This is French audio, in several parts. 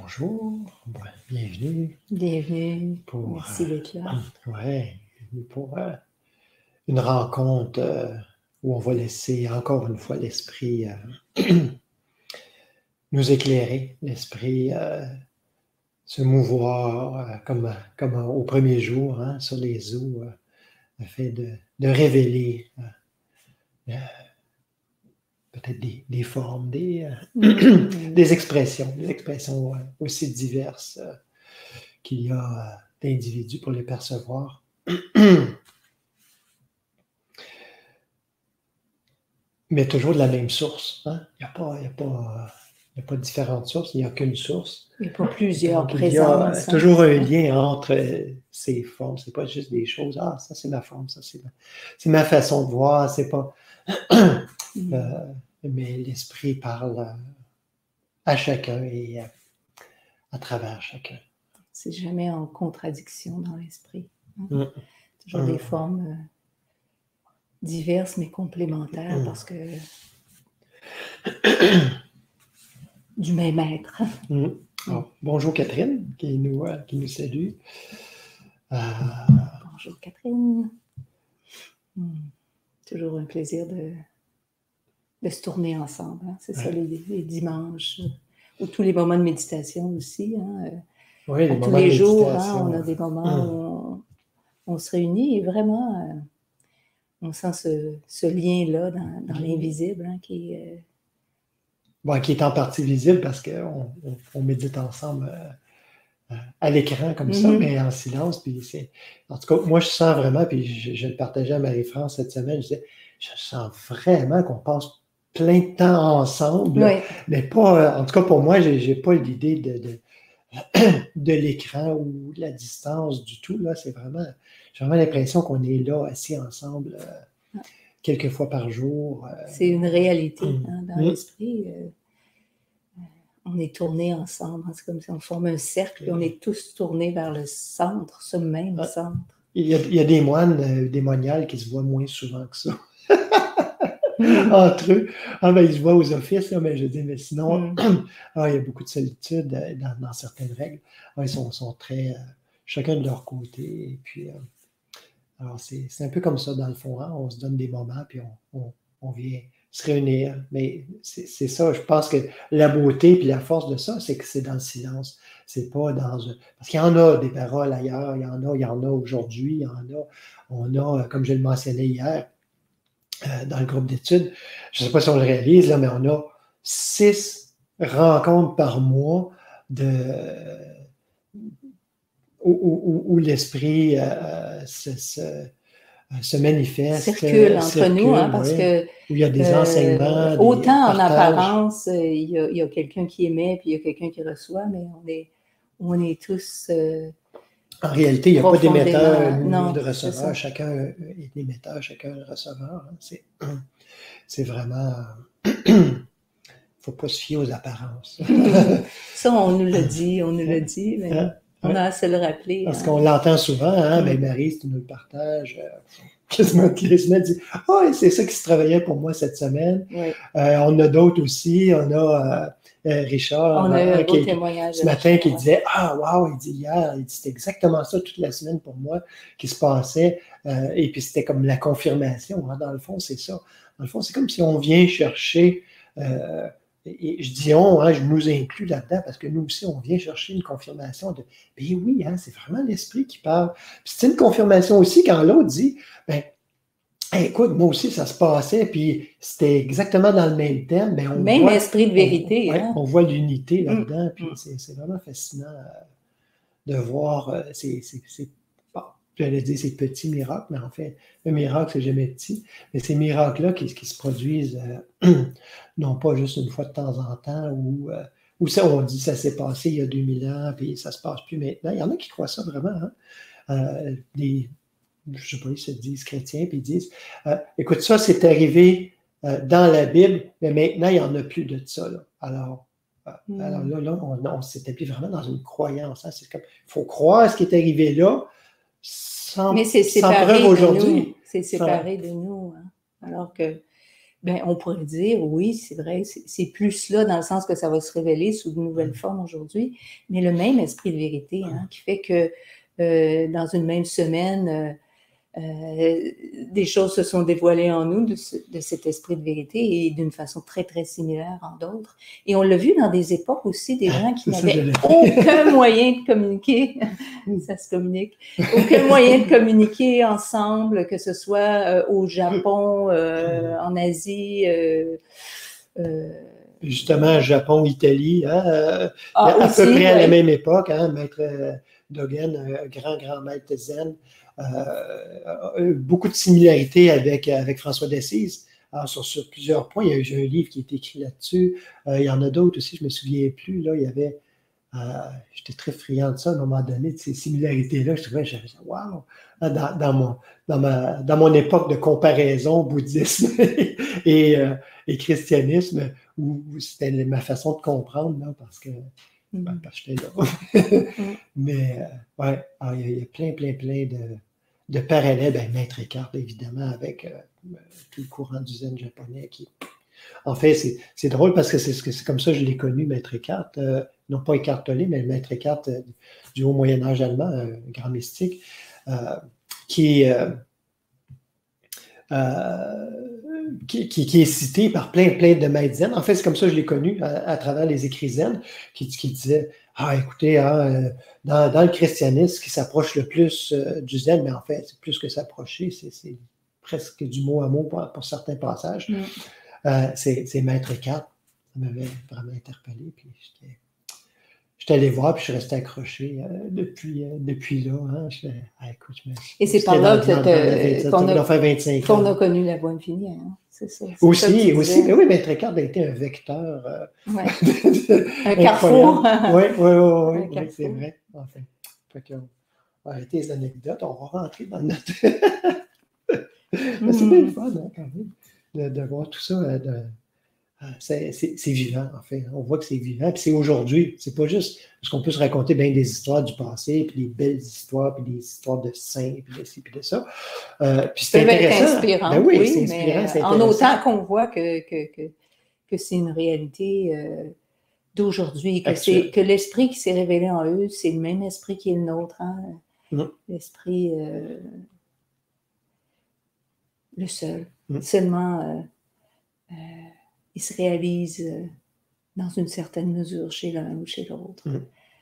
Bonjour, bienvenue Bienvenue, pour, merci d'être là. pour une rencontre où on va laisser encore une fois l'esprit nous éclairer, l'esprit se mouvoir comme au premier jour hein, sur les eaux, afin de révéler peut-être des formes, des expressions aussi diverses qu'il y a d'individus pour les percevoir. Mais toujours de la même source. Hein? Il n'y a pas différentes sources, il n'y a qu'une source. Il n'y a pas plusieurs Donc, présences. Il y a toujours un lien entre ces formes. Ce n'est pas juste des choses. Ah, ça c'est ma forme, ça c'est ma façon de voir. C'est pas. Mais l'esprit parle à chacun et à travers chacun. C'est jamais en contradiction dans l'esprit. Hein? Toujours des formes diverses mais complémentaires parce que du même être. Alors, bonjour Catherine qui nous salue. Bonjour Catherine. Toujours un plaisir de se tourner ensemble. Hein? C'est ça les dimanches ou tous les moments de méditation aussi. Hein? Oui, tous les jours, hein, on a des moments où on se réunit et vraiment on sent ce lien-là dans l'invisible hein, qui est en partie visible parce qu'on médite ensemble à l'écran comme ça, mais en silence. Puis en tout cas, moi, je sens vraiment, puis je le partageais à Marie-France cette semaine, je disais, je sens vraiment qu'on passe plein de temps ensemble, mais pas, en tout cas pour moi, j'ai pas l'idée de l'écran ou de la distance du tout. Là, j'ai vraiment l'impression qu'on est là, assis ensemble quelques fois par jour. C'est une réalité hein, dans l'esprit. On est tournés ensemble. C'est comme si on forme un cercle et on est tous tournés vers le centre, ce même centre. Il y a des moines, des moniales qui se voient moins souvent que ça. Entre eux. Ils se voient aux offices, mais je dis, mais sinon, il y a beaucoup de solitude dans certaines règles. Ils sont très, chacun de leur côté. Et puis, alors c'est un peu comme ça dans le fond. Hein? On se donne des moments, puis on vient se réunir. Mais c'est ça, je pense que la beauté puis la force de ça, c'est que c'est dans le silence. C'est pas dans... Parce qu'il y en a des paroles ailleurs, il y en a aujourd'hui, on a, comme je le mentionnais hier, dans le groupe d'études, je ne sais pas si on le réalise, là, mais on a 6 rencontres par mois où l'esprit se manifeste. Circule entre nous, hein, parce que où il y a des enseignements. Autant en apparence, il y a quelqu'un qui émet, puis il y a quelqu'un qui reçoit, mais on est tous... en réalité, il n'y a pas d'émetteur ni de receveur. Chacun est émetteur, chacun est receveur. C'est vraiment... Il ne faut pas se fier aux apparences. Ça, on nous l'a dit, mais on a à se le rappeler. Parce qu'on l'entend souvent, hein, mais Marie, tu nous le partages, quasiment toutes les semaines, dit « Ah, c'est ça qui se travaillait pour moi cette semaine. Oui. » On a d'autres aussi, on a... Richard, on a eu un beau témoignage ce matin, qui disait « Ah, wow, il dit hier, il dit c'était exactement ça toute la semaine pour moi qui se passait. » Et puis c'était comme la confirmation. Hein, dans le fond, c'est ça. Dans le fond, c'est comme si on vient chercher, et je dis on, hein, je nous inclus là-dedans parce que nous aussi, on vient chercher une confirmation de « Ben oui, hein, c'est vraiment l'esprit qui parle. » Puis c'est une confirmation aussi quand l'autre dit « Ben, écoute, moi aussi, ça se passait, puis c'était exactement dans le même thème. » Même esprit de vérité. On voit l'unité là-dedans, puis c'est vraiment fascinant de voir j'allais dire ces petits miracles, mais en fait, un miracle, c'est jamais petit, mais ces miracles-là qui se produisent, non pas juste une fois de temps en temps, ou ça, on dit ça s'est passé il y a 2000 ans, puis ça se passe plus maintenant. Il y en a qui croient ça vraiment, hein? Je ne sais pas, ils se disent chrétiens, puis ils disent écoute, ça, c'est arrivé dans la Bible, mais maintenant, il n'y en a plus de ça. Là. Alors là, on s'établit vraiment dans une croyance. Hein. C'est comme, il faut croire ce qui est arrivé là, sans mais c'est séparé preuve aujourd'hui. C'est séparé de nous. Hein. Alors que ben, on pourrait dire, oui, c'est vrai, c'est plus là dans le sens que ça va se révéler sous de nouvelles formes aujourd'hui, mais le même esprit de vérité, hein, qui fait que dans une même semaine, des choses se sont dévoilées en nous de cet esprit de vérité et d'une façon très, très similaire en d'autres. Et on l'a vu dans des époques aussi, des gens qui n'avaient aucun moyen de communiquer, ça se communique, aucun moyen de communiquer ensemble, que ce soit au Japon, en Asie. Justement, Japon, Italie, hein, à peu près à la même époque, hein, Maître Dogen, grand maître zen, beaucoup de similarités avec François d'Assise. Alors, sur plusieurs points, il y a eu un livre qui est écrit là-dessus. Il y en a d'autres aussi, je ne me souviens plus. Là, il y avait, j'étais très friand de ça à un moment donné, de ces similarités-là. Je trouvais, wow! Dans mon époque de comparaison, bouddhisme et christianisme, où c'était ma façon de comprendre, là, parce que j'étais là. Mais, ouais, alors, il y a plein de parallèles. Ben, Maître Eckhart, évidemment, avec tout le courant du zen japonais. En fait, c'est drôle parce que c'est comme ça que je l'ai connu, Maître Eckhart. Non pas Eckhart Tolle, mais Maître Eckhart du haut Moyen-Âge allemand, un grand mystique, qui est cité par plein de maîtres zen. En fait, c'est comme ça que je l'ai connu à travers les écrits zen, qui disaient, écoutez, dans le christianisme, ce qui s'approche le plus du zen, mais en fait, c'est plus que s'approcher, c'est presque du mot à mot pour certains passages. C'est Maître Eckhart. Ça m'avait vraiment interpellé. Puis j'étais allé voir, puis je suis resté accroché depuis là. Hein. Écoute, et c'est par là qu'on a connu la voie infinie. Hein. C'est ça. Aussi. Mais oui, Maître Eckhart a été un vecteur. Un carrefour. Oui, c'est vrai. Enfin, on va arrêter les anecdotes. On va rentrer dans notre. C'est bien le fun, hein, quand même, de voir tout ça. C'est vivant, en fait. On voit que c'est vivant, puis c'est aujourd'hui. C'est pas juste parce qu'on peut se raconter bien des histoires du passé, puis des belles histoires, puis des histoires de saints, puis de ci, puis de ça. Puis c'est intéressant. Inspirant, ben oui, c'est inspirant, c'est en autant qu'on voit que c'est une réalité d'aujourd'hui, que l'esprit qui s'est révélé en eux, c'est le même esprit qui est le nôtre. Hein? L'esprit, le seul. Seulement... il se réalise dans une certaine mesure chez l'un ou chez l'autre.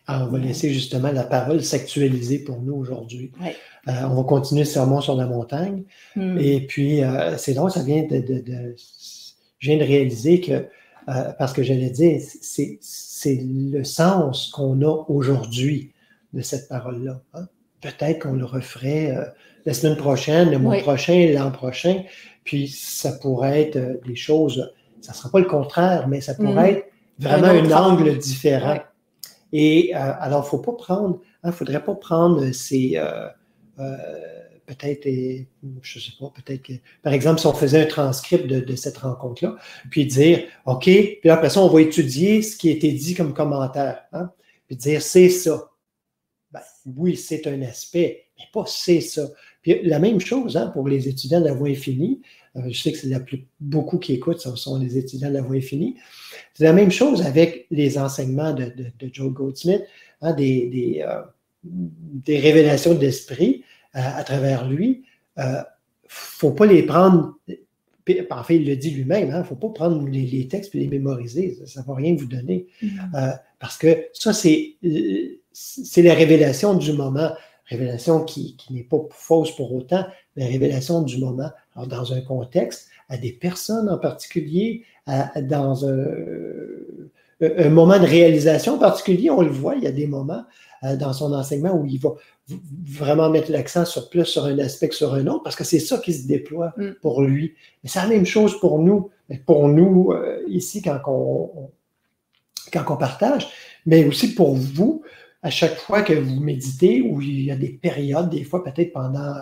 Alors, on va laisser justement la parole s'actualiser pour nous aujourd'hui. Ouais. On va continuer le sermon sur la montagne. Et puis, c'est drôle, ça vient je viens de réaliser que, parce que j'allais dire, c'est le sens qu'on a aujourd'hui de cette parole-là. Hein? Peut-être qu'on le referait la semaine prochaine, le mois prochain, l'an prochain. Puis, ça pourrait être des choses... Ça ne sera pas le contraire, mais ça pourrait être vraiment un angle différent. Ouais. Et alors, il ne faudrait pas prendre ces... peut-être, je ne sais pas, peut-être que... Par exemple, si on faisait un transcript de cette rencontre-là, puis dire, OK, puis après ça, on va étudier ce qui a été dit comme commentaire. Hein, puis dire, c'est ça. Ben, oui, c'est un aspect, mais pas c'est ça. Puis la même chose pour les étudiants de la voie infinie. Je sais que c'est beaucoup qui écoutent, ce sont les étudiants de la voie infinie. C'est la même chose avec les enseignements de Joel Goldsmith, hein, des révélations d'esprit à travers lui. Il ne faut pas les prendre, en fait, il le dit lui-même, il ne faut pas prendre les textes et les mémoriser, ça ne va rien vous donner. Parce que ça, c'est la révélation du moment. Révélation qui n'est pas fausse pour autant, mais révélation du moment. Alors, dans un contexte, à des personnes en particulier, dans un moment de réalisation en particulier, on le voit, il y a des moments dans son enseignement où il va vraiment mettre l'accent plus sur un aspect que sur un autre, parce que c'est ça qui se déploie pour lui. Mais c'est la même chose pour nous. Pour nous, ici, quand on partage, mais aussi pour vous, à chaque fois que vous méditez, où il y a des périodes, des fois peut-être pendant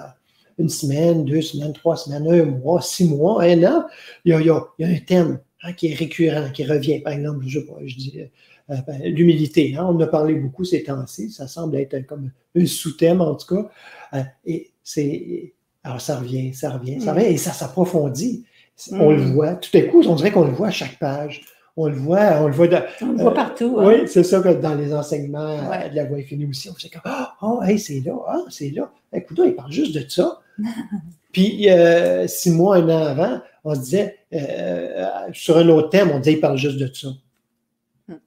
une semaine, 2 semaines, 3 semaines, 1 mois, 6 mois, 1 an, il y a un thème qui est récurrent, qui revient. Par exemple, je dis l'humilité. Hein, on en a parlé beaucoup ces temps-ci, ça semble être comme un sous-thème en tout cas. Alors ça revient, et ça s'approfondit. On le voit. Tout à coup, on dirait qu'on le voit à chaque page. On le voit partout. Oui, c'est ça que dans les enseignements Ouais. de la voix infinie aussi, on fait comme oh, hey, c'est là, c'est là. Écoute, il parle juste de ça. Puis 6 mois, 1 an avant, on se disait, sur un autre thème, on disait, il parle juste de ça.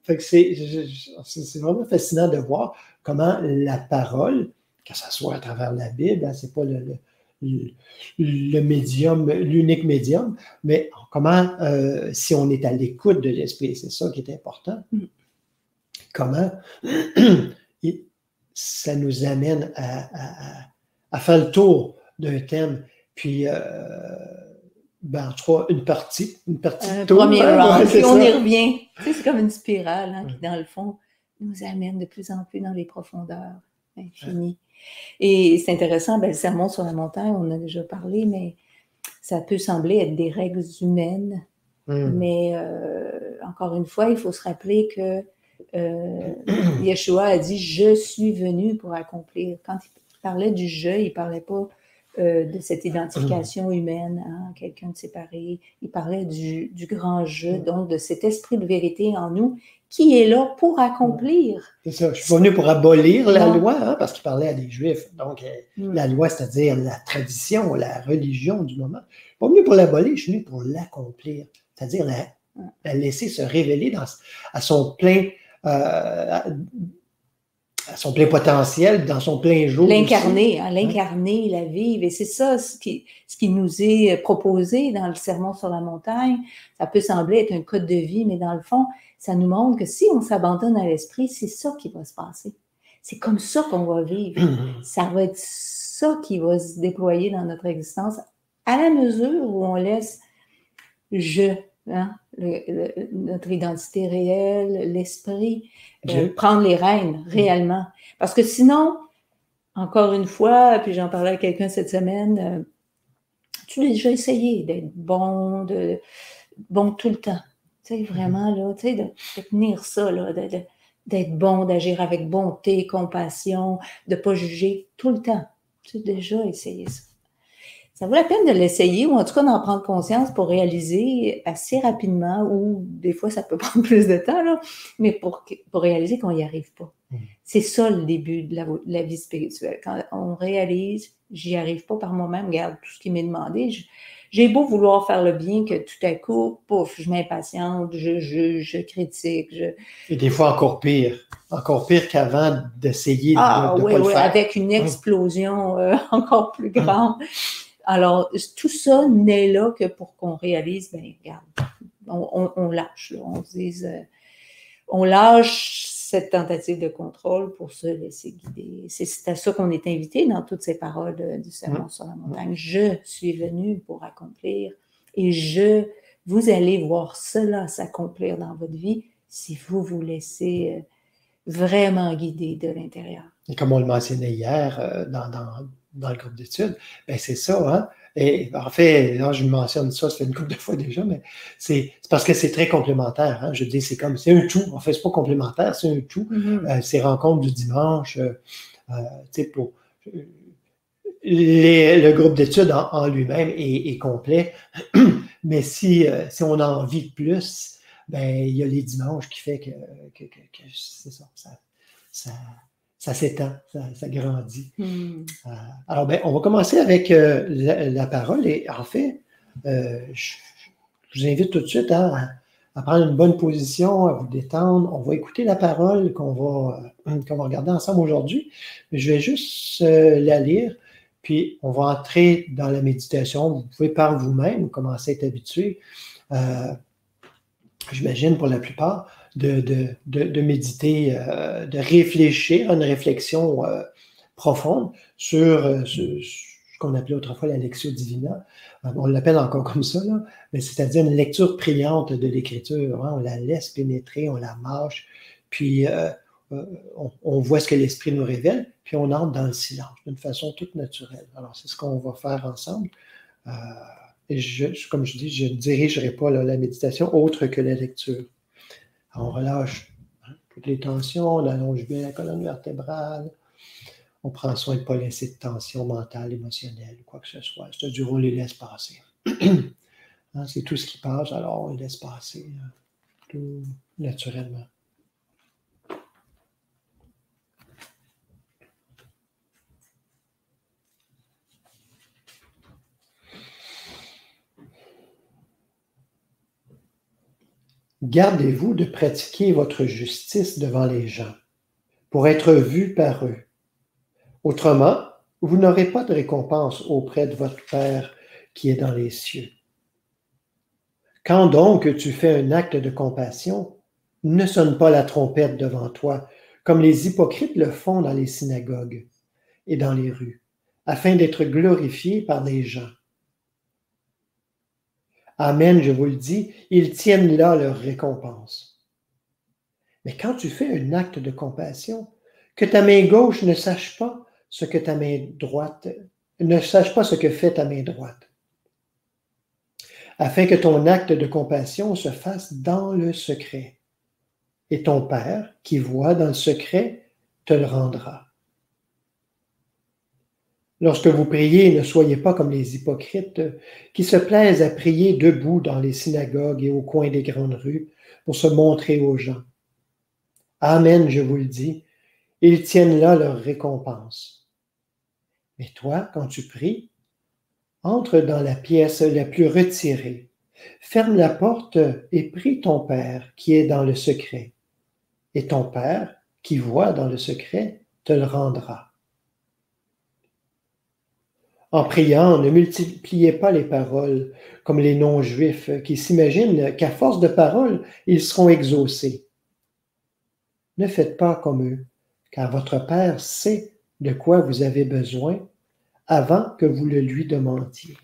Fait que c'est vraiment fascinant de voir comment la parole, que ce soit à travers la Bible, hein, c'est pas le médium, l'unique médium, mais comment, si on est à l'écoute de l'esprit, c'est ça qui est important, comment ça nous amène à faire le tour d'un thème, puis en tout cas, une partie Un tour. premier round, puis on ça. y revient. Tu sais, c'est comme une spirale qui, dans le fond, nous amène de plus en plus dans les profondeurs infinies. Et c'est intéressant, le sermon sur la montagne, on en a déjà parlé, mais ça peut sembler être des règles humaines. Mais encore une fois, il faut se rappeler que Yeshua a dit « Je suis venu pour accomplir ». Quand il parlait du « je », il ne parlait pas de cette identification humaine, hein, quelqu'un de séparé. Il parlait du grand « je », donc de cet esprit de vérité en nous qui est là pour accomplir. C'est ça, je ne suis pas venu pour abolir la loi, hein, parce qu'il parlait à des Juifs. Donc, la loi, c'est-à-dire la tradition, la religion du moment. Je ne suis pas venu pour l'abolir, je suis venu pour l'accomplir. C'est-à-dire la laisser se révéler à son plein potentiel, dans son plein jour. L'incarner, hein, l'incarner, la vivre. Et c'est ça ce qui nous est proposé dans le Sermon sur la montagne. Ça peut sembler être un code de vie, mais dans le fond, ça nous montre que si on s'abandonne à l'esprit, c'est ça qui va se passer. C'est comme ça qu'on va vivre. Ça va être ça qui va se déployer dans notre existence à la mesure où on laisse notre identité réelle, l'esprit, prendre les rênes réellement. Parce que sinon, encore une fois, puis j'en parlais à quelqu'un cette semaine, tu as déjà essayé d'être bon tout le temps. Tu sais, vraiment, là, tu sais, de tenir ça, là, d'être bon, d'agir avec bonté, compassion, de ne pas juger tout le temps. Tu as déjà essayé ça. Ça vaut la peine de l'essayer ou en tout cas d'en prendre conscience pour réaliser assez rapidement ou des fois ça peut prendre plus de temps, là, mais pour réaliser qu'on n'y arrive pas. C'est ça le début de la vie spirituelle. Quand on réalise, j'y arrive pas par moi-même, regarde tout ce qui m'est demandé, j'ai beau vouloir faire le bien que tout à coup, pouf, je m'impatiente, je juge, je critique. Et des fois encore pire qu'avant d'essayer de pas le faire. Avec une explosion encore plus grande. Alors, tout ça n'est là que pour qu'on réalise, regarde, on lâche, là, on se dise, on lâche cette tentative de contrôle pour se laisser guider. C'est à ça qu'on est invité dans toutes ces paroles du Sermon sur la montagne. Je suis venu pour accomplir et vous allez voir cela s'accomplir dans votre vie si vous vous laissez vraiment guider de l'intérieur. Et comme on le mentionnait hier dans le groupe d'études, c'est ça, hein? Et en fait, là, je mentionne ça fait une couple de fois déjà, mais c'est parce que c'est très complémentaire. Hein? Je dis, c'est un tout. En fait, c'est pas complémentaire, c'est un tout. Ces rencontres du dimanche, pour le groupe d'études en lui-même est complet. Mais si on a envie de plus, il y a les dimanches qui fait que c'est ça. Ça s'étend, ça grandit. Alors, on va commencer avec la parole. Et en fait, je vous invite tout de suite à prendre une bonne position, à vous détendre. On va écouter la parole qu'on va regarder ensemble aujourd'hui. Mais je vais juste la lire, puis on va entrer dans la méditation. Vous pouvez par vous-même commencer à être habitué, j'imagine pour la plupart, de méditer, de réfléchir à une réflexion profonde sur ce qu'on appelait autrefois la Lectio Divina. On l'appelle encore comme ça, là, mais c'est-à-dire une lecture priante de l'Écriture. Hein, on la laisse pénétrer, on la mâche, puis on voit ce que l'Esprit nous révèle, puis on entre dans le silence d'une façon toute naturelle. Alors, c'est ce qu'on va faire ensemble. Et comme je dis, je ne dirigerai pas la méditation autre que la lecture. Alors, on relâche toutes les tensions, on allonge bien la colonne vertébrale, on prend soin de ne pas laisser de tension mentale, émotionnelle, quoi que ce soit. C'est du on les laisse passer. Hein, c'est tout ce qui passe, alors on le laisse passer tout naturellement. Gardez-vous de pratiquer votre justice devant les gens, pour être vu par eux. Autrement, vous n'aurez pas de récompense auprès de votre Père qui est dans les cieux. Quand donc tu fais un acte de compassion, ne sonne pas la trompette devant toi, comme les hypocrites le font dans les synagogues et dans les rues, afin d'être glorifiés par les gens. Amen, je vous le dis, ils tiennent là leur récompense. Mais quand tu fais un acte de compassion, que ta main gauche ne sache pas ce que ta main droite, ne sache pas ce que fait ta main droite, afin que ton acte de compassion se fasse dans le secret. Et ton Père, qui voit dans le secret, te le rendra. Lorsque vous priez, ne soyez pas comme les hypocrites qui se plaisent à prier debout dans les synagogues et au coin des grandes rues pour se montrer aux gens. Amen, je vous le dis, ils tiennent là leur récompense. Mais toi, quand tu pries, entre dans la pièce la plus retirée, ferme la porte et prie ton Père qui est dans le secret. Et ton Père, qui voit dans le secret, te le rendra. En priant, ne multipliez pas les paroles comme les non-juifs qui s'imaginent qu'à force de paroles, ils seront exaucés. Ne faites pas comme eux, car votre Père sait de quoi vous avez besoin avant que vous le lui demandiez.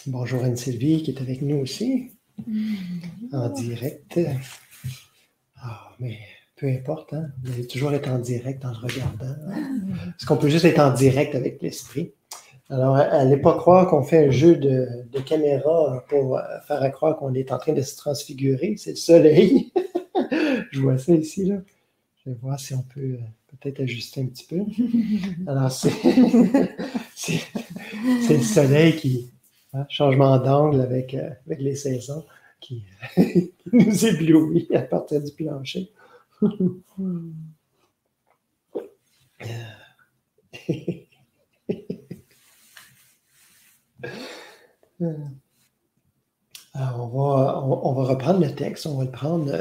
Bonjour Anne-Sylvie qui est avec nous aussi, en direct. Ah, mais peu importe, hein? Vous allez toujours être en direct en le regardant. Hein? Est-ce qu'on peut juste être en direct avec l'esprit? Alors, allez pas croire qu'on fait un jeu de caméra pour faire croire qu'on est en train de se transfigurer. C'est le soleil. Je vois ça ici, là. Je vais voir si on peut peut-être ajuster un petit peu. Alors, c'est le soleil qui... Hein, changement d'angle avec les saisons qui nous éblouit à partir du plancher. Alors, on va reprendre le texte, on va le prendre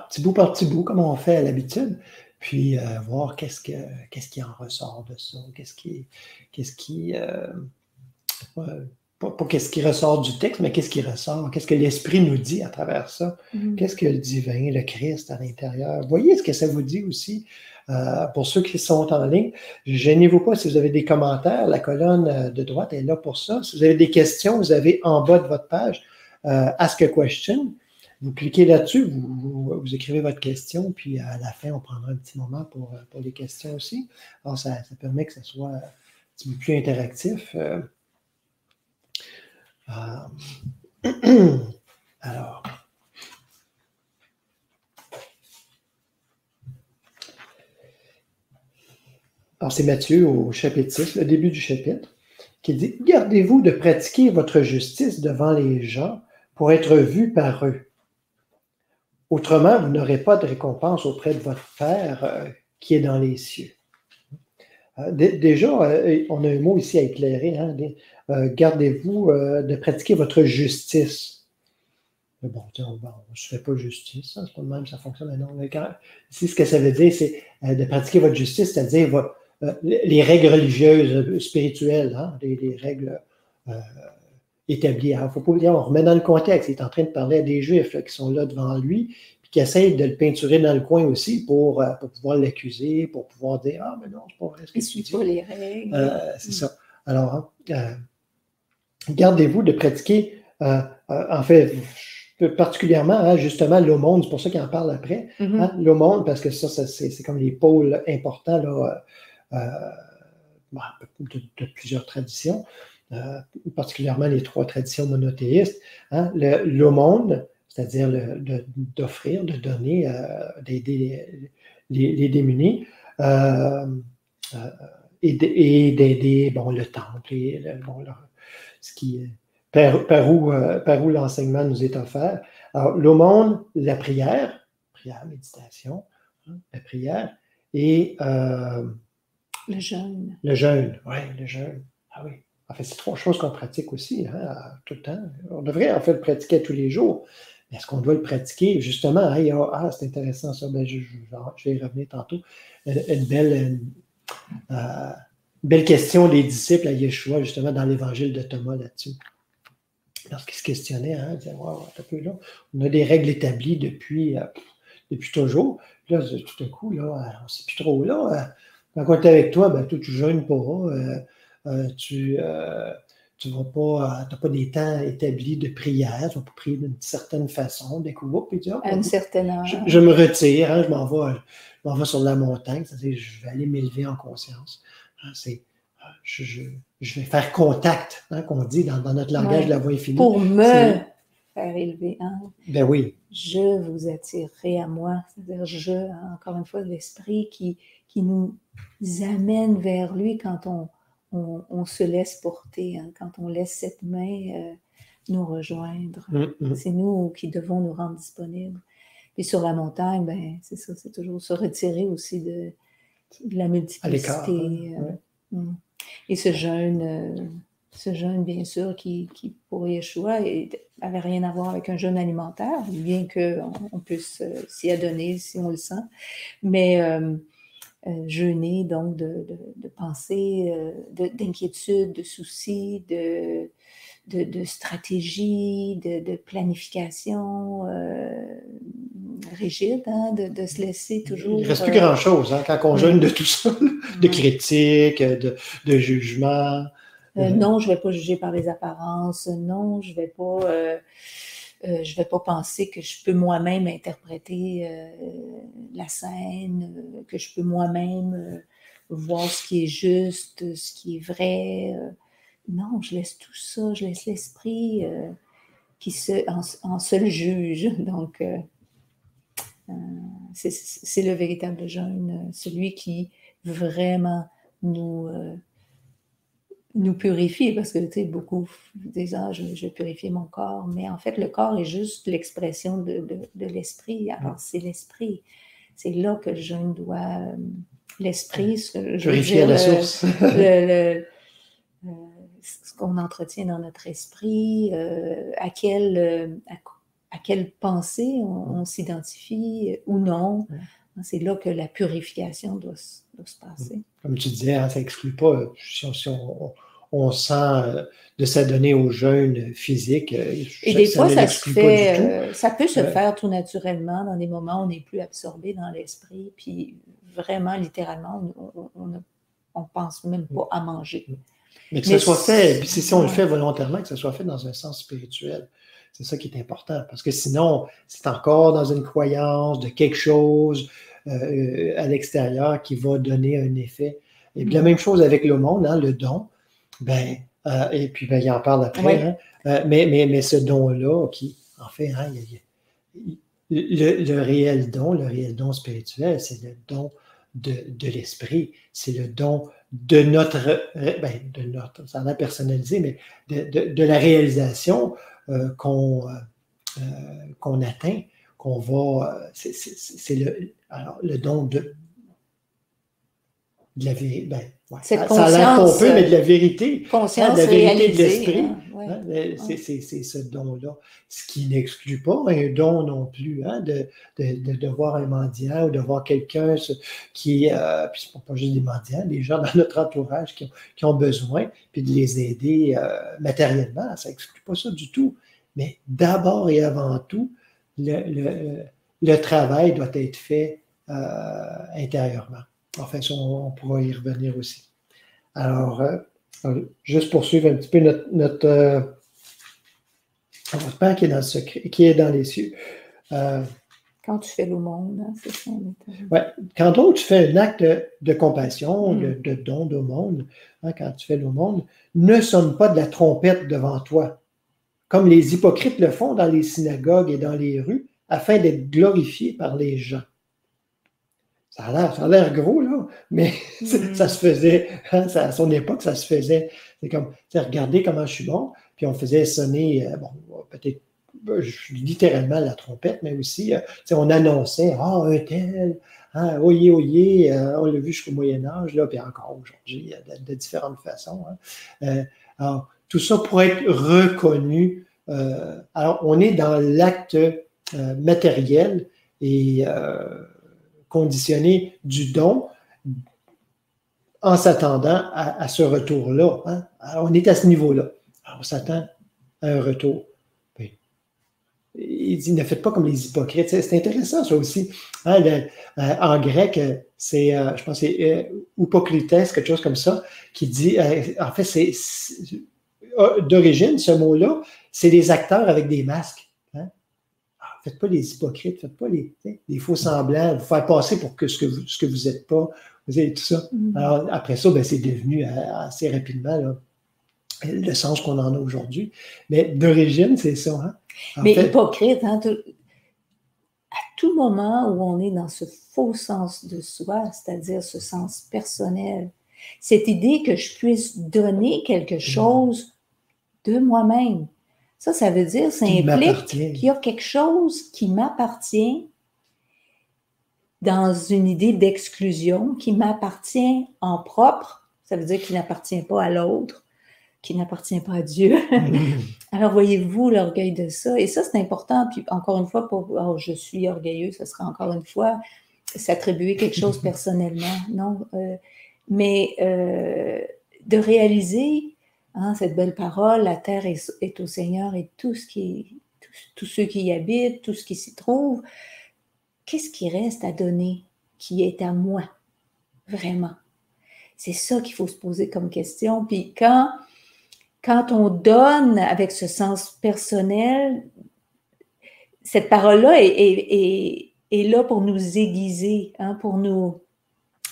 petit bout par petit bout, comme on fait à l'habitude, puis voir qu'est-ce qui en ressort de ça, pas qu'est-ce qui ressort du texte, mais qu'est-ce qui ressort, qu'est-ce que l'Esprit nous dit à travers ça, qu'est-ce que le divin, le Christ à l'intérieur. Voyez ce que ça vous dit aussi. Pour ceux qui sont en ligne, gênez-vous pas si vous avez des commentaires, la colonne de droite est là pour ça. Si vous avez des questions, vous avez en bas de votre page Ask a Question. Vous cliquez là-dessus, vous écrivez votre question, puis à la fin, on prendra un petit moment pour les questions aussi. Alors, ça permet que ça soit un petit peu plus interactif. Alors, c'est Matthieu au chapitre 6, le début du chapitre, qui dit « Gardez-vous de pratiquer votre justice devant les gens pour être vus par eux. Autrement, vous n'aurez pas de récompense auprès de votre Père qui est dans les cieux. » Déjà, on a un mot ici à éclairer. Hein, gardez-vous de pratiquer votre justice. Bon, on ne se fait pas justice, hein, c'est pas de même, ça fonctionne. Non, ici, ce que ça veut dire, c'est de pratiquer votre justice, c'est-à-dire les règles religieuses, spirituelles, hein, les règles établies. Il ne faut pas oublier, on remet dans le contexte. Il est en train de parler à des Juifs là, qui sont là devant lui, puis qui essayent de le peinturer dans le coin aussi pour pouvoir l'accuser, pour pouvoir dire « Ah, mais non, c'est pas vrai ce que tu dis. » pas les règles. C'est ça. Alors, gardez-vous de pratiquer, en fait, particulièrement, hein, justement, l'aumône, c'est pour ça qu'il en parle après, hein, l'aumône, parce que ça c'est comme les pôles importants là, de plusieurs traditions, particulièrement les 3 traditions monothéistes. Hein, l'aumône, c'est-à-dire d'offrir, de donner, d'aider les démunis, et d'aider le temple, et ce qui par où l'enseignement nous est offert. Alors, l'aumône, la prière, méditation, hein, la prière, et le jeûne. Le jeûne, oui, le jeûne. Ah oui. En fait, c'est 3 choses qu'on pratique aussi, hein, tout le temps. On devrait en fait le pratiquer tous les jours. Mais est-ce qu'on doit le pratiquer justement? C'est intéressant ça. Ben, je vais y revenir tantôt. Une belle question des disciples à Yeshua, justement, dans l'évangile de Thomas là-dessus. Lorsqu'il se questionnait, hein, il disait, wow, un peu là, on a des règles établies depuis toujours. Là, tout d'un coup, là, on ne sait plus trop. Là, quand on est avec toi, ben, toi, tu ne jeûnes pas, tu vas pas, t'as pas des temps établis de prière, tu vas pas prier d'une certaine façon, d'un coup, puis à une certaine heure. Je me retire, hein, je m'en vais sur la montagne, c'est-à-dire je vais aller m'élever en conscience. Hein, je vais faire contact, hein, qu'on dit dans notre langage de la voix infinie. Pour me faire élever. Hein. Ben oui. Je vous attirerai à moi. C'est-à-dire, encore une fois, l'esprit qui nous amène vers lui quand on se laisse porter, hein, quand on laisse cette main nous rejoindre. C'est nous qui devons nous rendre disponibles. Puis sur la montagne, ben, c'est ça, c'est toujours se retirer aussi de la multiplicité. Et ce jeûne, bien sûr, qui pour Yeshua, n'avait rien à voir avec un jeûne alimentaire, bien qu'on puisse s'y adonner si on le sent. Mais jeûner, donc, de pensée, d'inquiétude, de soucis, de stratégie, de planification rigide, hein, de se laisser toujours... Il ne reste plus grand-chose, hein, quand on jeûne de tout ça, de critique, de jugement, Non, je ne vais pas juger par les apparences. Non, je vais pas penser que je peux moi-même interpréter la scène, que je peux moi-même voir ce qui est juste, ce qui est vrai. Non, je laisse tout ça, je laisse l'esprit qui en seul juge. Donc, c'est le véritable jeûne, celui qui vraiment nous purifie, parce que, tu sais, beaucoup disent, je vais purifier mon corps, mais en fait, le corps est juste l'expression de l'esprit. Alors, c'est l'esprit. C'est là que le jeûne doit... l'esprit, je veux Purifier dire, la source. ce qu'on entretient dans notre esprit, à quelle pensée on s'identifie ou non. C'est là que la purification doit se passer. Comme tu disais, ça n'exclut pas, si on sent de s'adonner au jeûne physique. Et des fois, ça se fait, ça peut se Ouais. faire tout naturellement dans des moments où on n'est plus absorbé dans l'esprit, puis vraiment, littéralement, on pense même pas à manger. Mais que ça soit fait, puis si on le fait volontairement, que ça soit fait dans un sens spirituel. C'est ça qui est important, parce que sinon, c'est encore dans une croyance de quelque chose à l'extérieur qui va donner un effet. Et puis la même chose avec le monde, hein, le don. Ben, et puis ben, il en parle après. Oui. Hein, mais ce don-là, qui, en fait, hein, le réel don spirituel, c'est le don de l'esprit, c'est le don de notre, ça a l'air personnalisé, mais de la réalisation qu'on atteint, qu'on va, c'est le don de la vérité. Ben, ouais, ça a l'air pompeux, mais de la vérité. Conscience de la vérité de réalisée, l'esprit. hein, ouais. C'est ce don-là. Ce qui n'exclut pas un don non plus, hein, de voir un mendiant ou de voir quelqu'un qui, puis c'est pas juste des mendiants, des gens dans notre entourage qui ont besoin, puis de les aider matériellement. Ça n'exclut pas ça du tout. Mais d'abord et avant tout, le travail doit être fait intérieurement. Enfin, on pourra y revenir aussi. Alors, juste poursuivre un petit peu notre Père qui est dans le secret, qui est dans les cieux. Quand tu fais l'aumône, hein, c'est ça. Ouais, quand donc tu fais un acte de compassion, de don d'aumône, hein, quand tu fais l'aumône, ne sonne pas de la trompette devant toi, comme les hypocrites le font dans les synagogues et dans les rues, afin d'être glorifiés par les gens. Ça a l'air gros, là, mais ça se faisait, hein, à son époque, ça se faisait. C'est comme, regardez comment je suis bon, puis on faisait sonner, peut-être, littéralement la trompette, mais aussi, on annonçait, un tel, hein, oyez, oyez, on l'a vu jusqu'au Moyen-Âge, là, puis encore aujourd'hui, de différentes façons. Hein. Alors, tout ça pour être reconnu. Alors, on est dans l'acte matériel et conditionné du don en s'attendant à ce retour-là. Hein? Alors, on est à ce niveau-là. Alors, on s'attend à un retour. Il dit, ne faites pas comme les hypocrites. C'est intéressant, ça aussi. Hein, en grec, c'est, je pense que c'est hypocrites, quelque chose comme ça, qui dit, en fait, c'est d'origine, ce mot-là, c'est les acteurs avec des masques. Hein? Faites pas les hypocrites, faites pas les faux semblants, vous faire passer pour ce que vous n'êtes pas, vous avez tout ça. Alors, après ça, c'est devenu assez rapidement là, le sens qu'on en a aujourd'hui. Mais d'origine, c'est ça. Hein? Mais hypocrite, hein, à tout moment où on est dans ce faux sens de soi, c'est-à-dire ce sens personnel, cette idée que je puisse donner quelque chose de moi-même, ça veut dire, ça implique qu'il y a quelque chose qui m'appartient dans une idée d'exclusion, qui m'appartient en propre, ça veut dire qu'il n'appartient pas à l'autre, qui n'appartient pas à Dieu. Alors, voyez-vous l'orgueil de ça. Et ça, c'est important. Puis, encore une fois, je suis orgueilleux, ça sera encore une fois s'attribuer quelque chose personnellement. Non, mais de réaliser cette belle parole, la terre est au Seigneur et tous ceux qui y habitent, tout ce qui s'y trouve. Qu'est-ce qui reste à donner, qui est à moi, vraiment? C'est ça qu'il faut se poser comme question. Puis quand quand on donne avec ce sens personnel, cette parole-là est là pour nous aiguiser, hein, pour nous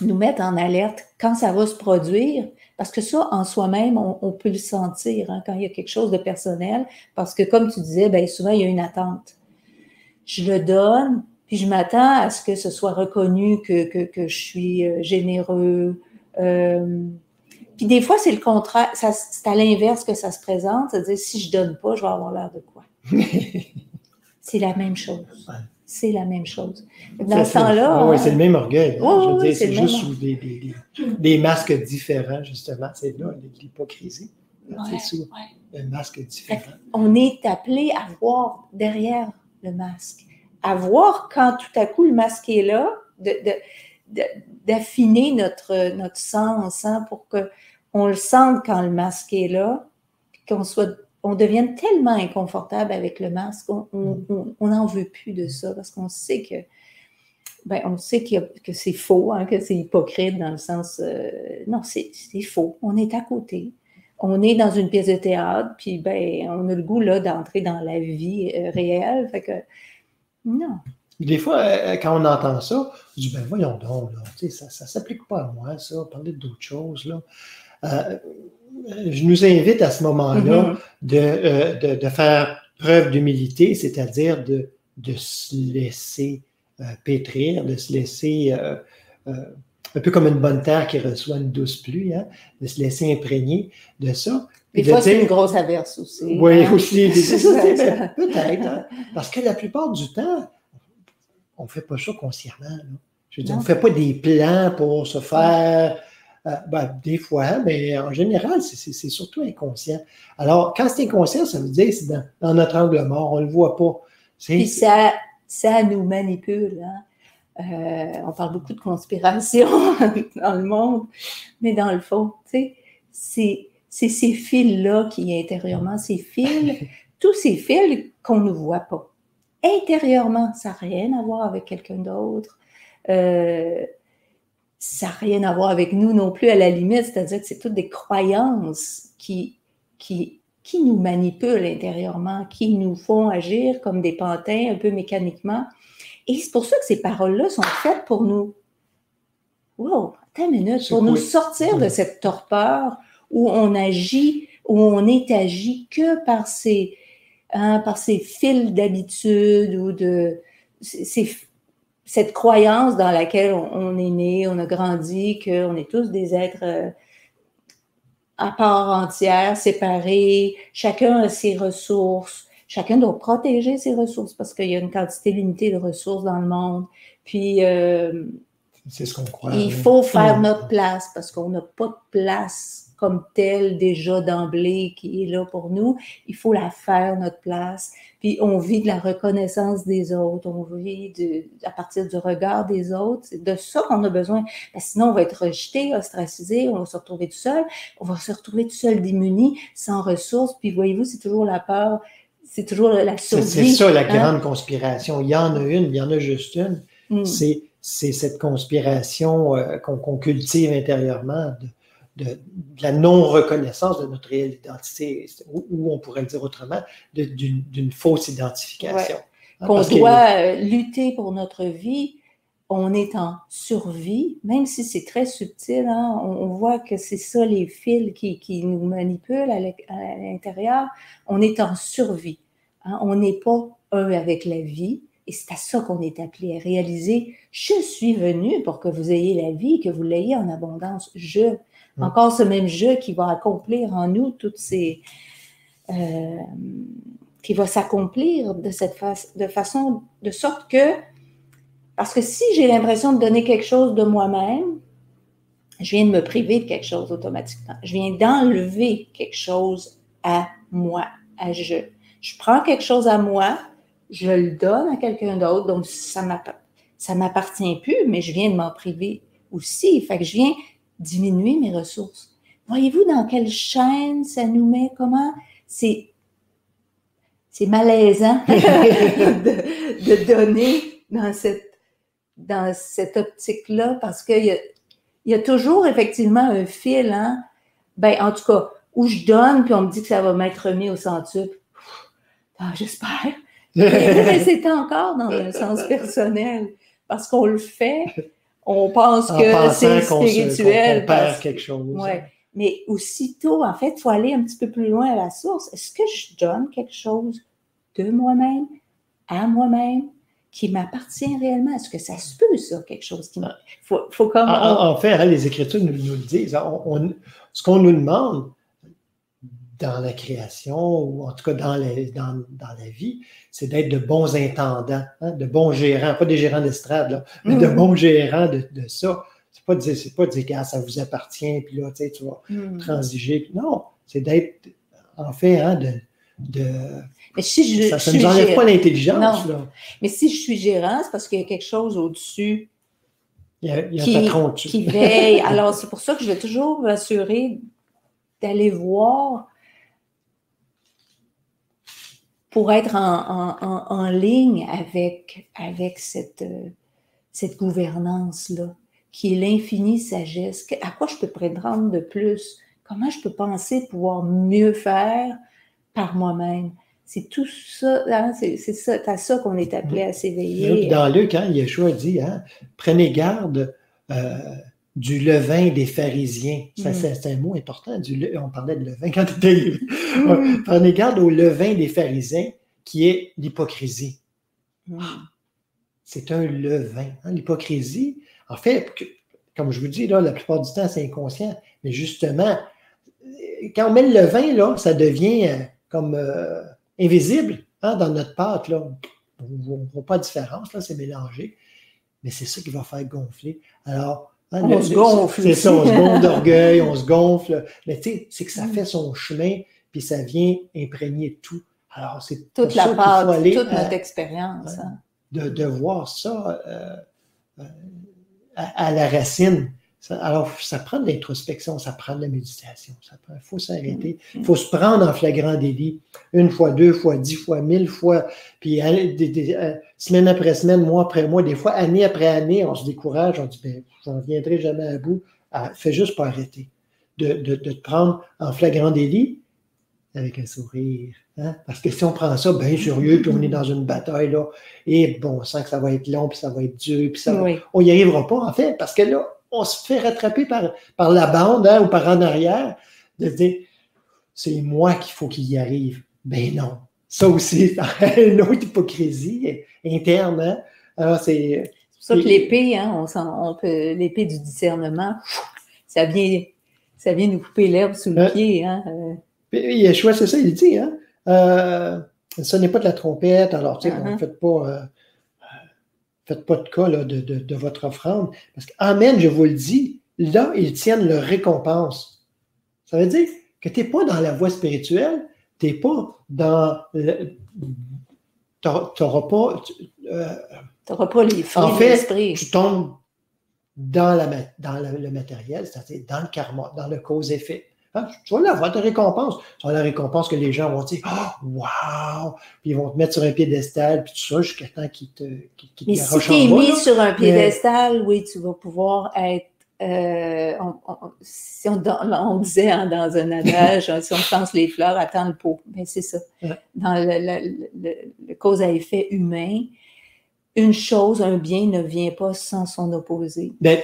mettre en alerte quand ça va se produire. Parce que ça, en soi-même, on peut le sentir, hein, quand il y a quelque chose de personnel. Parce que, comme tu disais, bien, souvent, il y a une attente. Je le donne, puis je m'attends à ce que ce soit reconnu que je suis généreux. Puis des fois, c'est le contraire. C'est à l'inverse que ça se présente. C'est-à-dire, si je donne pas, je vais avoir l'air de quoi? C'est la même chose. Ouais. C'est la même chose. Dans ce temps-là... Oui, c'est le même orgueil. Oh, je veux oui, dire, c'est juste sous des masques différents, justement. C'est là l'hypocrisie. Ouais, c'est sous un masque différent. On est appelé à voir derrière le masque. À voir quand tout à coup le masque est là, d'affiner notre sens, hein, pour qu'on le sente quand le masque est là, qu'on devienne tellement inconfortable avec le masque, on n'en veut plus de ça, parce qu'on sait que que c'est faux, hein, que c'est hypocrite dans le sens... non, c'est faux. On est à côté. On est dans une pièce de théâtre, puis on a le goût là d'entrer dans la vie réelle. Fait que, non. Des fois, quand on entend ça, on dit, voyons donc, là, ça ne s'applique pas à moi, ça, parler d'autres choses, là. Je nous invite à ce moment-là de faire preuve d'humilité, c'est-à-dire de se laisser pétrir, de se laisser, un peu comme une bonne terre qui reçoit une douce pluie, hein, de se laisser imprégner de ça. Des fois, c'est une grosse averse aussi. Oui, aussi. Peut-être, hein, parce que la plupart du temps, on ne fait pas ça consciemment. Là. Je veux dire, on ne fait pas des plans pour se faire... des fois, mais en général, c'est surtout inconscient. Alors, quand c'est inconscient, ça veut dire que c'est dans notre angle mort, on ne le voit pas. Puis ça nous manipule. Hein? On parle beaucoup de conspiration dans le monde, mais dans le fond, tu sais, c'est ces fils-là qui, intérieurement, tous ces fils qu'on ne voit pas. Intérieurement, ça n'a rien à voir avec quelqu'un d'autre. Ça n'a rien à voir avec nous non plus, à la limite. C'est-à-dire que c'est toutes des croyances qui nous manipulent intérieurement, qui nous font agir comme des pantins, un peu mécaniquement. Et c'est pour ça que ces paroles-là sont faites pour nous. Wow, attends une minute, pour nous sortir de cette torpeur où on agit, où on est agi que par ces fils d'habitude ou cette croyance dans laquelle on est né, on a grandi, qu'on est tous des êtres à part entière, séparés, chacun a ses ressources, chacun doit protéger ses ressources parce qu'il y a une quantité limitée de ressources dans le monde. Puis, c'est ce qu'on croit. Il faut faire notre place parce qu'on n'a pas de place comme telle déjà d'emblée qui est là pour nous. Il faut la faire, notre place. Puis on vit de la reconnaissance des autres, on vit à partir du regard des autres. C'est de ça qu'on a besoin. Parce que sinon, on va être rejeté, ostracisé, on va se retrouver tout seul, démuni, sans ressources. Puis voyez-vous, c'est toujours la peur, c'est toujours la survie. C'est ça la grande conspiration. Il y en a une, il y en a juste une. C'est cette conspiration qu'on cultive intérieurement de la non-reconnaissance de notre réelle identité, ou on pourrait le dire autrement, d'une fausse identification. Ouais. Qu'on doit lutter pour notre vie, on est en survie, même si c'est très subtil, hein, on voit que c'est ça les fils qui nous manipulent à l'intérieur, on est en survie, hein, on n'est pas un avec la vie, et c'est à ça qu'on est appelé à réaliser, je suis venu pour que vous ayez la vie, que vous l'ayez en abondance, encore ce même je qui va accomplir en nous toutes ces... qui va s'accomplir de façon, de sorte que... Parce que si j'ai l'impression de donner quelque chose de moi-même, je viens de me priver de quelque chose automatiquement. Je viens d'enlever quelque chose à moi, à je. Je prends quelque chose à moi, je le donne à quelqu'un d'autre, donc ça m'appartient plus, mais je viens de m'en priver aussi. Fait que je viens diminuer mes ressources. Voyez-vous dans quelle chaîne ça nous met? Comment? C'est malaisant de donner dans cette optique-là, parce qu'il y a toujours effectivement un fil, hein? En tout cas, ou je donne, puis on me dit que ça va m'être remis au centuple. Ah, j'espère. Mais c'est encore dans un sens personnel, parce qu'on le fait, on pense que c'est spirituel. Qu'on perd quelque chose. Ouais. Mais aussitôt, en fait, il faut aller un petit peu plus loin à la source. Est-ce que je donne quelque chose de moi-même, à moi-même, qui m'appartient réellement? Est-ce que ça se peut, ça, quelque chose qui faut comme... En fait, hein, les Écritures nous le disent. Ce qu'on nous demande dans la création, ou en tout cas dans la vie, c'est d'être de bons intendants, hein, de bons gérants, pas des gérants d'estrade, là, mais de bons gérants de ça. C'est pas de dire que ça vous appartient, puis là, tu vas transiger. Non, c'est d'être, en fait, hein, mais si ça ne nous enlève pas l'intelligence. Là. Mais si je suis gérant, c'est parce qu'il y a quelque chose au-dessus il y a un patron au-dessus. Qui veille. Alors, c'est pour ça que je vais toujours m'assurer d'aller voir pour être en ligne avec cette gouvernance-là, qui est l'infinie sagesse. À quoi je peux prétendre de plus? Comment je peux penser pouvoir mieux faire par moi-même? C'est tout ça, hein, c'est à ça qu'on est appelé à s'éveiller. Dans Luc, hein, Yeshua dit, hein, prenez garde du levain des pharisiens. C'est un mot important. On parlait de levain quand tu étais arrivé. Prenez garde au levain des pharisiens, qui est l'hypocrisie. C'est un levain. Hein, l'hypocrisie, en fait, comme je vous dis, là, la plupart du temps, c'est inconscient. Mais justement, quand on met le levain, là, ça devient comme invisible, hein, dans notre pâte. Là. On ne voit pas de différence, là, c'est mélangé. Mais c'est ça qui va faire gonfler. Alors, hein, on se gonfle. C'est ça, on se gonfle d'orgueil, on se gonfle. Mais tu sais, c'est que ça fait son chemin, puis ça vient imprégner tout. Alors, c'est toute la pâte, toute notre expérience. Hein. De voir ça à la racine. Alors, ça prend de l'introspection, ça prend de la méditation. Il faut s'arrêter. Il faut se prendre en flagrant délit. 1 fois, 2 fois, 10 fois, 1000 fois. Puis, semaine après semaine, mois après mois, des fois, année après année, on se décourage. On dit, ben, je n'en viendrai jamais à bout. Fais juste pas arrêter. De te prendre en flagrant délit avec un sourire. Hein? Parce que si on prend ça bien sérieux, puis on est dans une bataille, là, et bon, on sent que ça va être long, puis ça va être dur, puis on n'y arrivera pas, en fait, parce que là, on se fait rattraper par la bande, hein, ou par en arrière, de se dire, c'est moi qu'il faut qu'il y arrive. Ben non. Ça aussi, c'est une autre hypocrisie interne. Hein? Alors, c'est pour ça que l'épée, hein, l'épée du discernement, ça vient nous couper l'herbe sous le pied. Hein? Yeshua, c'est ça, il dit, hein? Ce n'est pas de la trompette, alors, tu sais, faites pas de cas là, de votre offrande. Parce que, amen, je vous le dis, là, ils tiennent leur récompense. Ça veut dire que tu n'es pas dans la voie spirituelle, tu n'es pas dans... tu n'auras pas les fruits en fait, d'esprit. Tu tombes dans le matériel, c'est-à-dire dans le karma, dans le cause-effet. Hein? Tu vas l'avoir ta récompense. Tu vas la récompense que les gens vont dire « Oh, wow! » Puis ils vont te mettre sur un piédestal, puis tout ça, jusqu'à temps qu'ils te mais si tu es mis sur un piédestal, oui, tu vas pouvoir être... si on disait hein, dans un adage, si on pense les fleurs, attends le pot. Ben, c'est ça. Dans le cause à effet humain, une chose, un bien ne vient pas sans son opposé. Ben,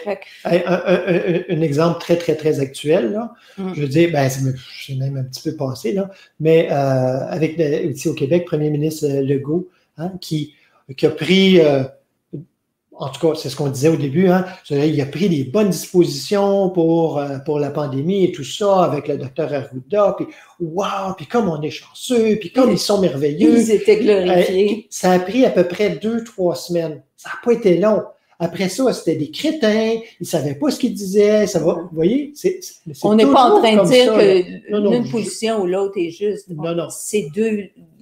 un exemple très, très, très actuel, là, je veux dire, ben, c'est même un petit peu passé, là, mais avec ici au Québec, Premier ministre Legault, hein, qui a pris, en tout cas, c'est ce qu'on disait au début, hein, il a pris des bonnes dispositions pour la pandémie et tout ça, avec le docteur Arruda, puis wow, puis comme on est chanceux, puis comme ils sont merveilleux. Ils étaient glorifiés. Ça a pris à peu près 2-3 semaines. Ça n'a pas été long. Après ça, c'était des crétins, ils ne savaient pas ce qu'ils disaient. Ça va, vous voyez? On n'est pas en train de dire que l'une position ou l'autre est juste. Non. C'est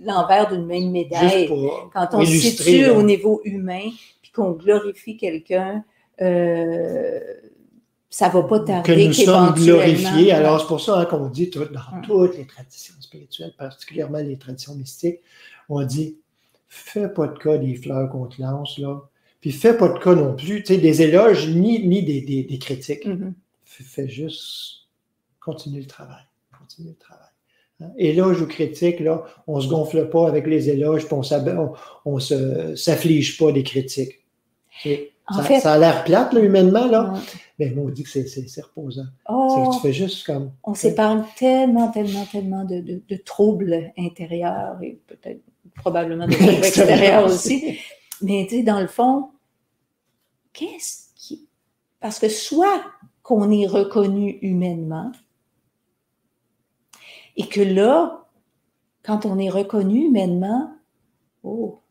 l'envers d'une même médaille. Quand on se situe au niveau humain, qu'on glorifie quelqu'un, ça ne va pas tarder que nous sommes glorifiés. Alors, c'est pour ça hein, qu'on dit dans toutes les traditions spirituelles, particulièrement les traditions mystiques, on dit « fais pas de cas des fleurs qu'on te lance, là. Puis fais pas de cas non plus, tu sais, des éloges ni des critiques. Fais juste continuer le travail. continuer le travail. Hein? Éloge ou critique, là, on ne se gonfle pas avec les éloges, puis on ne s'afflige pas des critiques. Ça a l'air plate, là, humainement, là, mais on dit que c'est reposant. C'est que tu fais juste comme... On s'épargne tellement de troubles intérieurs et peut-être probablement de troubles extérieurs aussi. Mais tu sais, dans le fond, parce que soit qu'on est reconnu humainement et que là, quand on est reconnu humainement,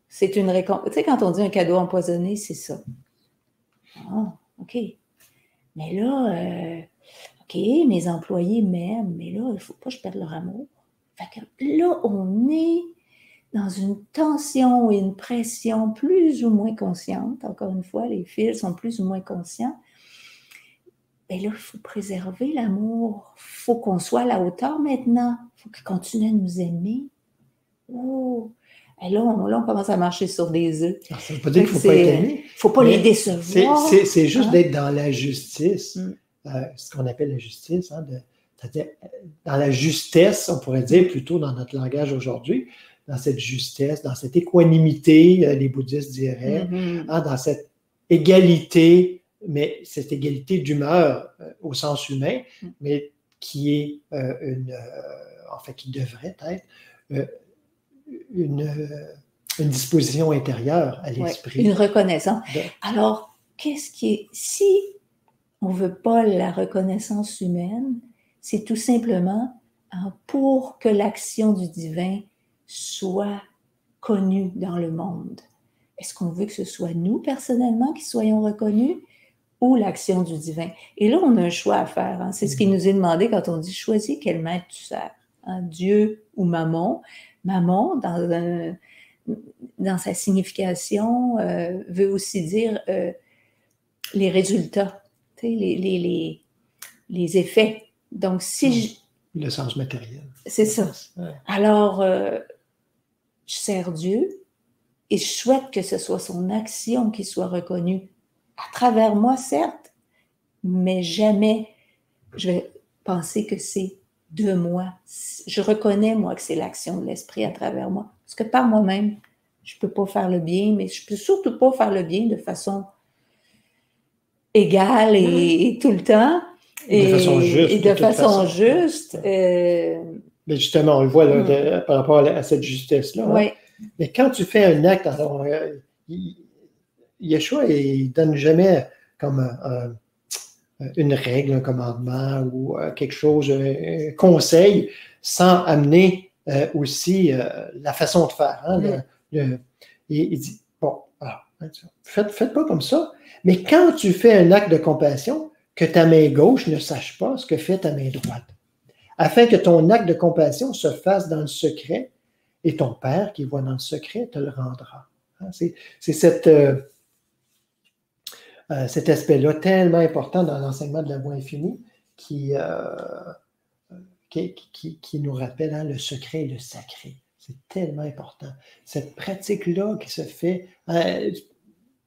c'est une récompense. Tu sais, quand on dit un cadeau empoisonné, c'est ça. Ah, OK. Mais là, OK, mes employés m'aiment, mais là, il ne faut pas que je perde leur amour. Fait que là, on est dans une tension et une pression plus ou moins consciente. Encore une fois, les fils sont plus ou moins conscients. Bien là, il faut préserver l'amour. Il faut qu'on soit à la hauteur maintenant. Il faut qu'ils continuent à nous aimer. Et là, on commence à marcher sur des œufs. Ça ne veut pas dire qu'il ne faut pas être aimé. Il ne faut pas les décevoir. C'est juste d'être dans la justice, ce qu'on appelle la justice, hein, dans la justesse, on pourrait dire plutôt dans notre langage aujourd'hui, dans cette justesse, dans cette équanimité, les bouddhistes diraient, hein, dans cette égalité, mais cette égalité d'humeur au sens humain, mais qui est qui devrait être une disposition intérieure à l'esprit. Une reconnaissance. Alors, si on ne veut pas la reconnaissance humaine, c'est tout simplement pour que l'action du divin soit connue dans le monde. Est-ce qu'on veut que ce soit nous, personnellement, qui soyons reconnus ou l'action du divin? Et là, on a un choix à faire. Hein. C'est ce qui nous est demandé quand on dit « choisis quel maître tu sers hein, ». Dieu ou Mammon. Mammon, dans sa signification, veut aussi dire les résultats, les effets. Donc, le sens matériel. C'est ça. Ouais. Alors, je sers Dieu et je souhaite que ce soit son action qui soit reconnue à travers moi, certes, mais jamais je vais penser que c'est de moi. Je reconnais, moi, que c'est l'action de l'esprit à travers moi. Parce que par moi-même, je ne peux pas faire le bien, mais je ne peux surtout pas faire le bien de façon égale et tout le temps. De façon juste. Et de façon juste. Mais justement, on le voit là, par rapport à cette justesse-là. Oui. Hein? Mais quand tu fais un acte, alors, Yeshua, il ne donne jamais comme une règle, un commandement ou quelque chose, un conseil, sans amener aussi la façon de faire. Hein? Il dit, bon, alors, faites pas comme ça, mais quand tu fais un acte de compassion, que ta main gauche ne sache pas ce que fait ta main droite, afin que ton acte de compassion se fasse dans le secret, et ton Père qui voit dans le secret te le rendra. Hein? C'est cet aspect-là tellement important dans l'enseignement de la voie infinie qui nous rappelle hein, le secret et le sacré. C'est tellement important. Cette pratique-là qui se fait,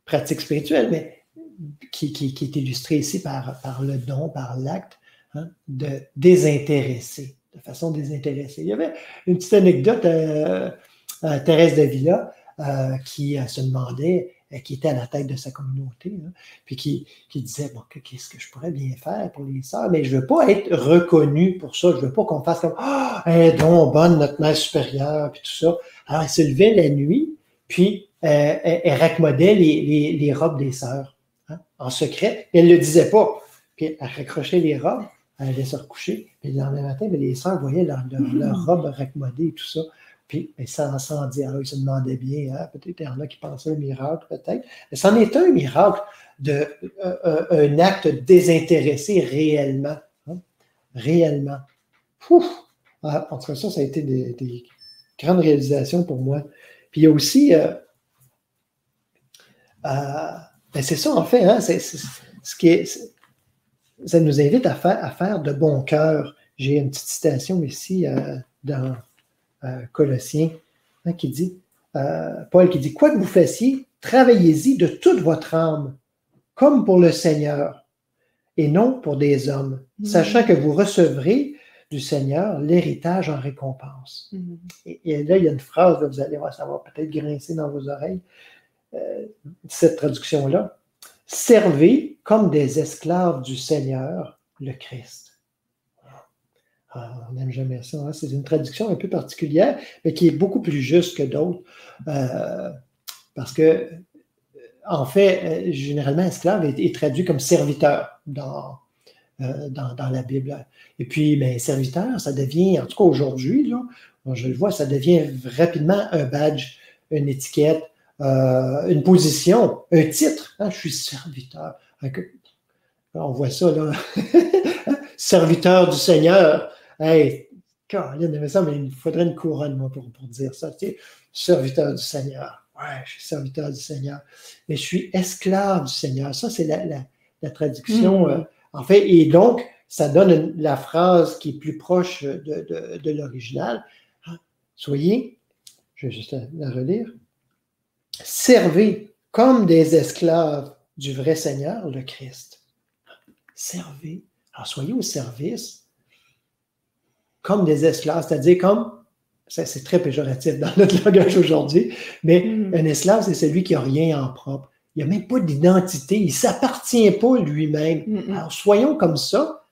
pratique spirituelle, mais qui est illustrée ici par le don, par l'acte, hein, de désintéresser, de façon désintéressée. Il y avait une petite anecdote à Thérèse d'Avila qui se demandait, qui était à la tête de sa communauté, hein, puis qui disait, bon, qu'est-ce que je pourrais bien faire pour les sœurs, mais je ne veux pas être reconnu pour ça, je ne veux pas qu'on fasse comme, elle est donc bonne, notre mère supérieure, puis tout ça. Alors, elle se levait la nuit, puis elle raccommodait les robes des sœurs, hein, en secret, et elle ne le disait pas. Puis elle raccrochait les robes, elle allait se recoucher, puis le lendemain matin, les sœurs voyaient leur robes raccommodées et tout ça. Puis, sans dire, alors, ils se demandaient bien, hein, peut-être il y en a qui pensaient un miracle, peut-être. Mais c'en est un miracle, un acte désintéressé réellement. Hein, réellement. Ouf! Ah, en tout cas, ça a été des grandes réalisations pour moi. Puis il y a aussi, c'est ça en fait, hein, ça nous invite à faire de bon cœur. J'ai une petite citation ici dans Colossiens, hein, qui dit, Paul qui dit, quoi que vous fassiez, travaillez-y de toute votre âme, comme pour le Seigneur, et non pour des hommes, sachant que vous recevrez du Seigneur l'héritage en récompense. Mhm. Et là, il y a une phrase, là, vous allez voir, ça va peut-être grincer dans vos oreilles, cette traduction-là. Servez comme des esclaves du Seigneur, le Christ. Ah, on n'aime jamais ça. Hein? C'est une traduction un peu particulière, mais qui est beaucoup plus juste que d'autres. Parce que, en fait, généralement, esclave est traduit comme serviteur dans la Bible. Et puis, ben, serviteur, ça devient, en tout cas aujourd'hui, là, je le vois, ça devient rapidement un badge, une étiquette, une position, un titre. Hein? Je suis serviteur. On voit ça, là. Serviteur du Seigneur. Hey, Caroline, mais il faudrait une couronne, moi, pour dire ça. Tu sais, serviteur du Seigneur. Ouais, je suis serviteur du Seigneur. Mais je suis esclave du Seigneur. Ça, c'est la traduction. En fait, et donc, ça donne la phrase qui est plus proche de l'original. Soyez, je vais juste la relire. Servez comme des esclaves du vrai Seigneur, le Christ. Servez. Alors, soyez au service comme des esclaves, c'est-à-dire comme, c'est très péjoratif dans notre langage aujourd'hui, mais un esclave, c'est celui qui n'a rien en propre. Il n'a même pas d'identité, il ne s'appartient pas lui-même. Alors, soyons comme ça,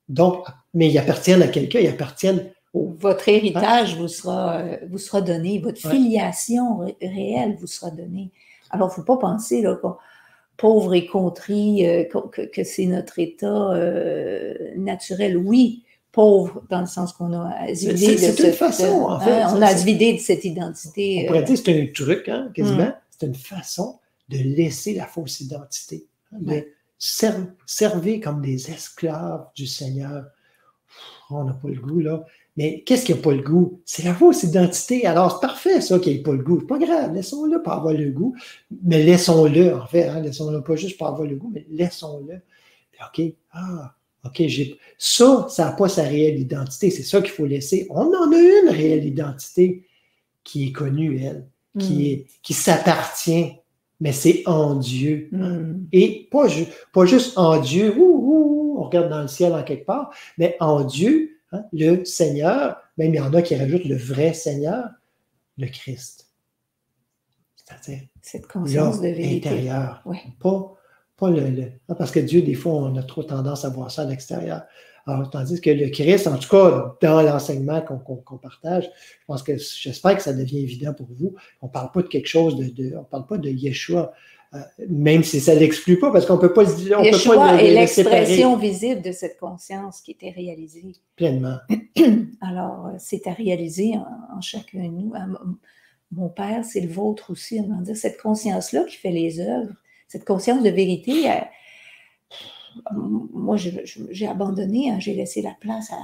donc, mais ils appartiennent à quelqu'un, ils appartiennent au... Votre héritage vous sera donné, votre filiation réelle vous sera donnée. Alors, il ne faut pas penser là, pauvre et contrit, que c'est notre état naturel. Oui, pauvre, dans le sens qu'on a à se vider de cette façon, en fait. On a à se vider de cette identité. On pourrait dire que c'est un truc, hein, quasiment. C'est une façon de laisser la fausse identité. De servir comme des esclaves du Seigneur. On n'a pas le goût, là. Mais qu'est-ce qui n'a pas le goût? C'est la fausse identité. Alors, c'est parfait, ça, qu'il n'ait pas le goût. C'est pas grave, laissons-le pas avoir le goût. Mais laissons-le, en fait. Hein, laissons-le pas juste pour avoir le goût, mais laissons-le. OK, OK, ça n'a pas sa réelle identité. C'est ça qu'il faut laisser. On en a une réelle identité qui est connue, elle, qui s'appartient, mais c'est en Dieu. Et pas juste en Dieu, on regarde dans le ciel en quelque part, mais en Dieu, hein, le Seigneur, même il y en a qui rajoutent le vrai Seigneur, le Christ. C'est-à-dire cette conscience de vérité. Intérieur. Oui. Pas parce que Dieu, des fois, on a trop tendance à voir ça à l'extérieur. Alors, tandis que le Christ, en tout cas, dans l'enseignement qu'on partage, j'espère que ça devient évident pour vous. On ne parle pas de quelque chose on ne parle pas de Yeshua, même si ça ne l'exclut pas, parce qu'on ne peut pas le dire. Yeshua est l'expression visible de cette conscience qui était réalisée. Pleinement. Alors, c'est à réaliser en chacun de nous. Mon Père, c'est le vôtre aussi. On va dire, cette conscience-là qui fait les œuvres, cette conscience de vérité, moi, j'ai abandonné, hein, j'ai laissé la place à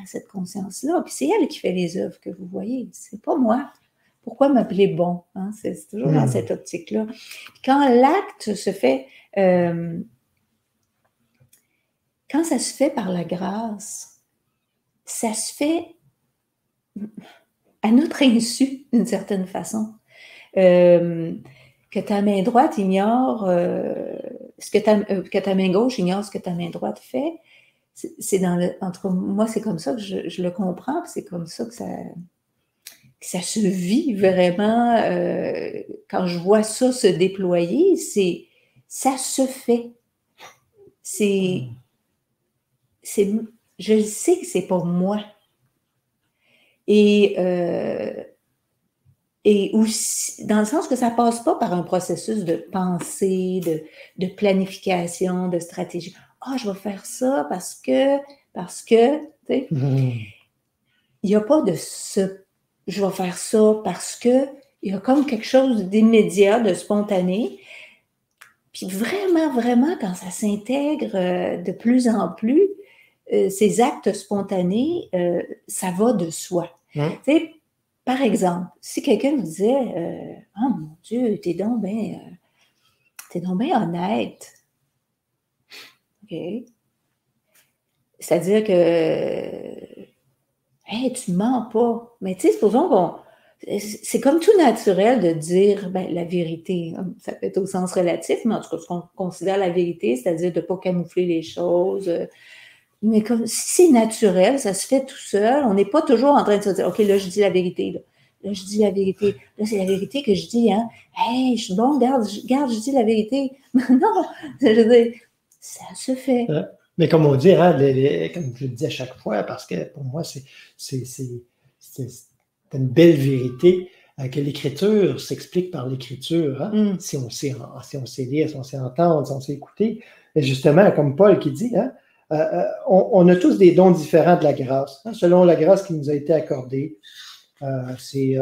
cette conscience-là. Puis c'est elle qui fait les œuvres que vous voyez, c'est pas moi. Pourquoi m'appeler bon? Hein? C'est toujours dans cette optique-là. Quand l'acte se fait, quand ça se fait par la grâce, ça se fait à notre insu, d'une certaine façon. Que ta main droite ignore que ta main gauche ignore ce que ta main droite fait, c'est entre moi, c'est comme ça que je le comprends, c'est comme ça que ça se vit vraiment. Quand je vois ça se déployer, ça se fait. Je le sais que c'est pas moi. Et aussi, dans le sens que ça ne passe pas par un processus de pensée, de planification, de stratégie. Je vais faire ça parce que, tu sais, il n'y a pas de je vais faire ça parce que, il y a comme quelque chose d'immédiat, de spontané. Puis vraiment, vraiment, quand ça s'intègre de plus en plus, ces actes spontanés, ça va de soi. Tu sais, par exemple, si quelqu'un me disait « Oh mon Dieu, t'es donc bien honnête. » OK. C'est-à-dire que « Hey, tu mens pas. » Mais tu sais, supposons c'est comme tout naturel de dire la vérité. Ça peut être au sens relatif, mais en tout cas, ce qu'on considère la vérité, c'est-à-dire de ne pas camoufler les choses. Mais comme si c'est naturel, ça se fait tout seul, on n'est pas toujours en train de se dire, OK, là, je dis la vérité, là. Là, je dis la vérité. Là, c'est la vérité que je dis, hein. Hey, je suis bon, regarde, je dis la vérité. Non, je veux dire, ça se fait. Mais comme on dit, hein, comme je le dis à chaque fois, parce que pour moi, c'est une belle vérité que l'Écriture s'explique par l'Écriture. Hein? Si on sait lire, si on sait entendre, si on sait écouter. Et justement, comme Paul qui dit, hein, on a tous des dons différents de la grâce, hein, selon la grâce qui nous a été accordée. C'est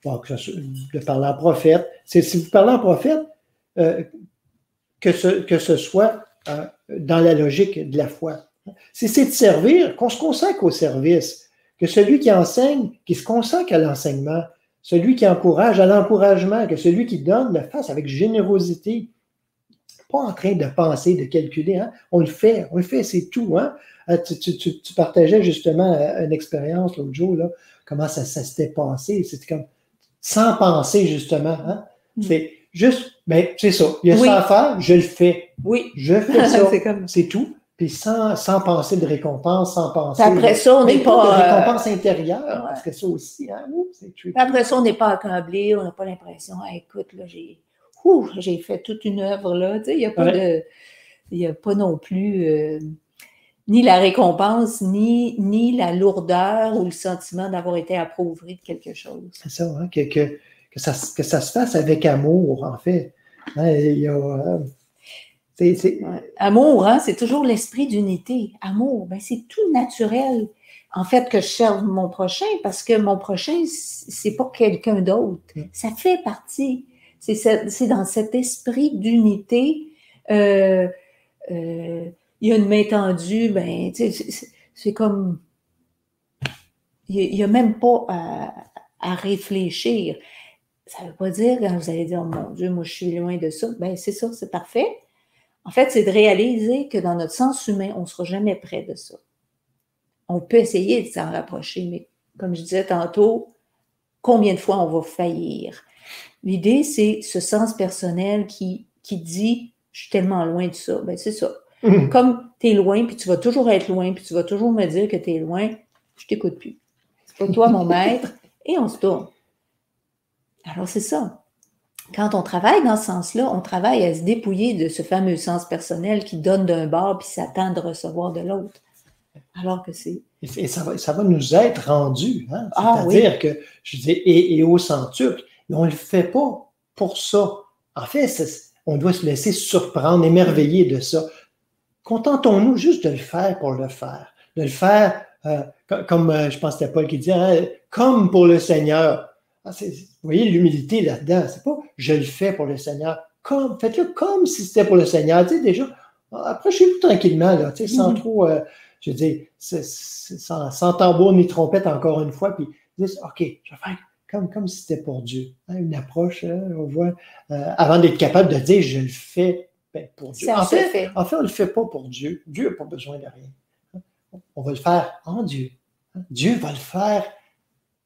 de parler en prophète. Si vous parlez en prophète, que ce soit dans la logique de la foi. Si c'est de servir, qu'on se consacre au service, que celui qui enseigne, qui se consacre à l'enseignement, celui qui encourage à l'encouragement, que celui qui donne le fasse avec générosité, pas en train de penser, de calculer. Hein? On le fait, c'est tout. Hein? Tu partageais justement une expérience l'autre jour, là, comment ça s'était passé. C'était comme sans penser, justement. Hein? C'est juste, mais c'est ça. Il y a ça à faire, je le fais. Oui. Je fais ça. C'est tout. Puis sans penser de récompense, sans penser. Après ça, on n'est pas. De récompense intérieure, parce que ça aussi, hein, c'est tricky. Après ça, on n'est pas accablé, on n'a pas l'impression, écoute, là, j'ai fait toute une œuvre, là. Tu sais, il n'y a pas il n'y a pas non plus ni la récompense, ni la lourdeur ou le sentiment d'avoir été approuvé de quelque chose. C'est ça, hein, que ça se fasse avec amour, en fait. Hein, il y a. Amour, hein, c'est toujours l'esprit d'unité. Amour, ben, c'est tout naturel. En fait, que je serve mon prochain, parce que mon prochain, c'est pas quelqu'un d'autre. Ça fait partie. C'est dans cet esprit d'unité. Il y a une main tendue, ben, c'est comme. Il n'y a même pas à réfléchir. Ça ne veut pas dire, quand vous allez dire, oh mon Dieu, moi je suis loin de ça. Ben, c'est ça, c'est parfait. En fait, c'est de réaliser que dans notre sens humain, on ne sera jamais près de ça. On peut essayer de s'en rapprocher, mais comme je disais tantôt, combien de fois on va faillir? L'idée, c'est ce sens personnel qui dit « je suis tellement loin de ça ». Ben, c'est ça. Comme tu es loin, puis tu vas toujours être loin, puis tu vas toujours me dire que tu es loin, je ne t'écoute plus. C'est pas toi mon maître, et on se tourne. Alors, c'est ça. Quand on travaille dans ce sens-là, on travaille à se dépouiller de ce fameux sens personnel qui donne d'un bord puis s'attend de recevoir de l'autre. Alors que c'est... Et ça va nous être rendu. Hein? C'est-à-dire que, je dis, et au centuple, mais on ne le fait pas pour ça. En fait, on doit se laisser surprendre, émerveiller de ça. Contentons-nous juste de le faire pour le faire. De le faire, comme je pense que c'était Paul qui disait, hein, comme pour le Seigneur. Vous voyez l'humilité là-dedans. C'est pas « je le fais pour le Seigneur ». Faites-le comme si c'était pour le Seigneur. Tu sais, déjà, approchez-vous tranquillement, là, tu sais, sans trop, je veux dire, sans tambour ni trompette encore une fois, puis dites « OK, je vais faire comme si c'était pour Dieu. Hein, » une approche, on voit, avant d'être capable de dire « je le fais pour Dieu ». En fait, on ne le fait pas pour Dieu. Dieu n'a pas besoin de rien. On va le faire en Dieu. Dieu va le faire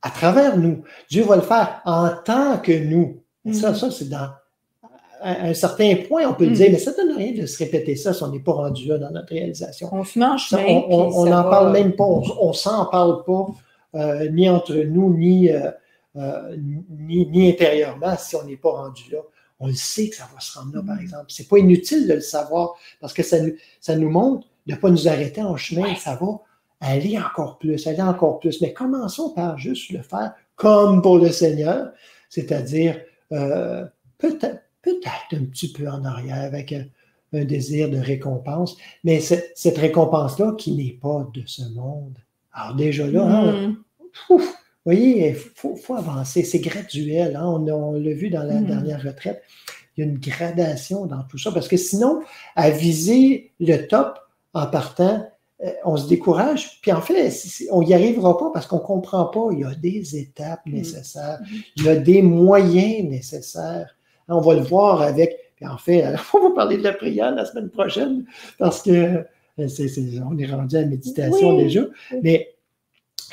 à travers nous. Dieu va le faire en tant que nous. Ça, c'est dans un certain point, on peut le dire, mais ça ne donne rien de se répéter ça si on n'est pas rendu là dans notre réalisation. On se mange ça, on n'en parle même pas, on s'en parle pas, ni entre nous, ni intérieurement, si on n'est pas rendu là. On le sait que ça va se rendre là, par exemple. C'est pas inutile de le savoir, parce que ça nous montre de ne pas nous arrêter en chemin, ça va aller encore plus. Mais commençons par juste le faire comme pour le Seigneur, c'est-à-dire peut-être un petit peu en arrière avec un désir de récompense, mais cette récompense-là qui n'est pas de ce monde. Alors déjà là, vous voyez, il faut avancer, c'est graduel. Hein? On l'a vu dans la dernière retraite, il y a une gradation dans tout ça, parce que sinon, à viser le top en partant, on se décourage, puis en fait, on n'y arrivera pas parce qu'on ne comprend pas. Il y a des étapes nécessaires, il y a des moyens nécessaires. On va le voir avec, puis en fait, on va parler de la prière la semaine prochaine, parce que on est rendu à la méditation déjà, mais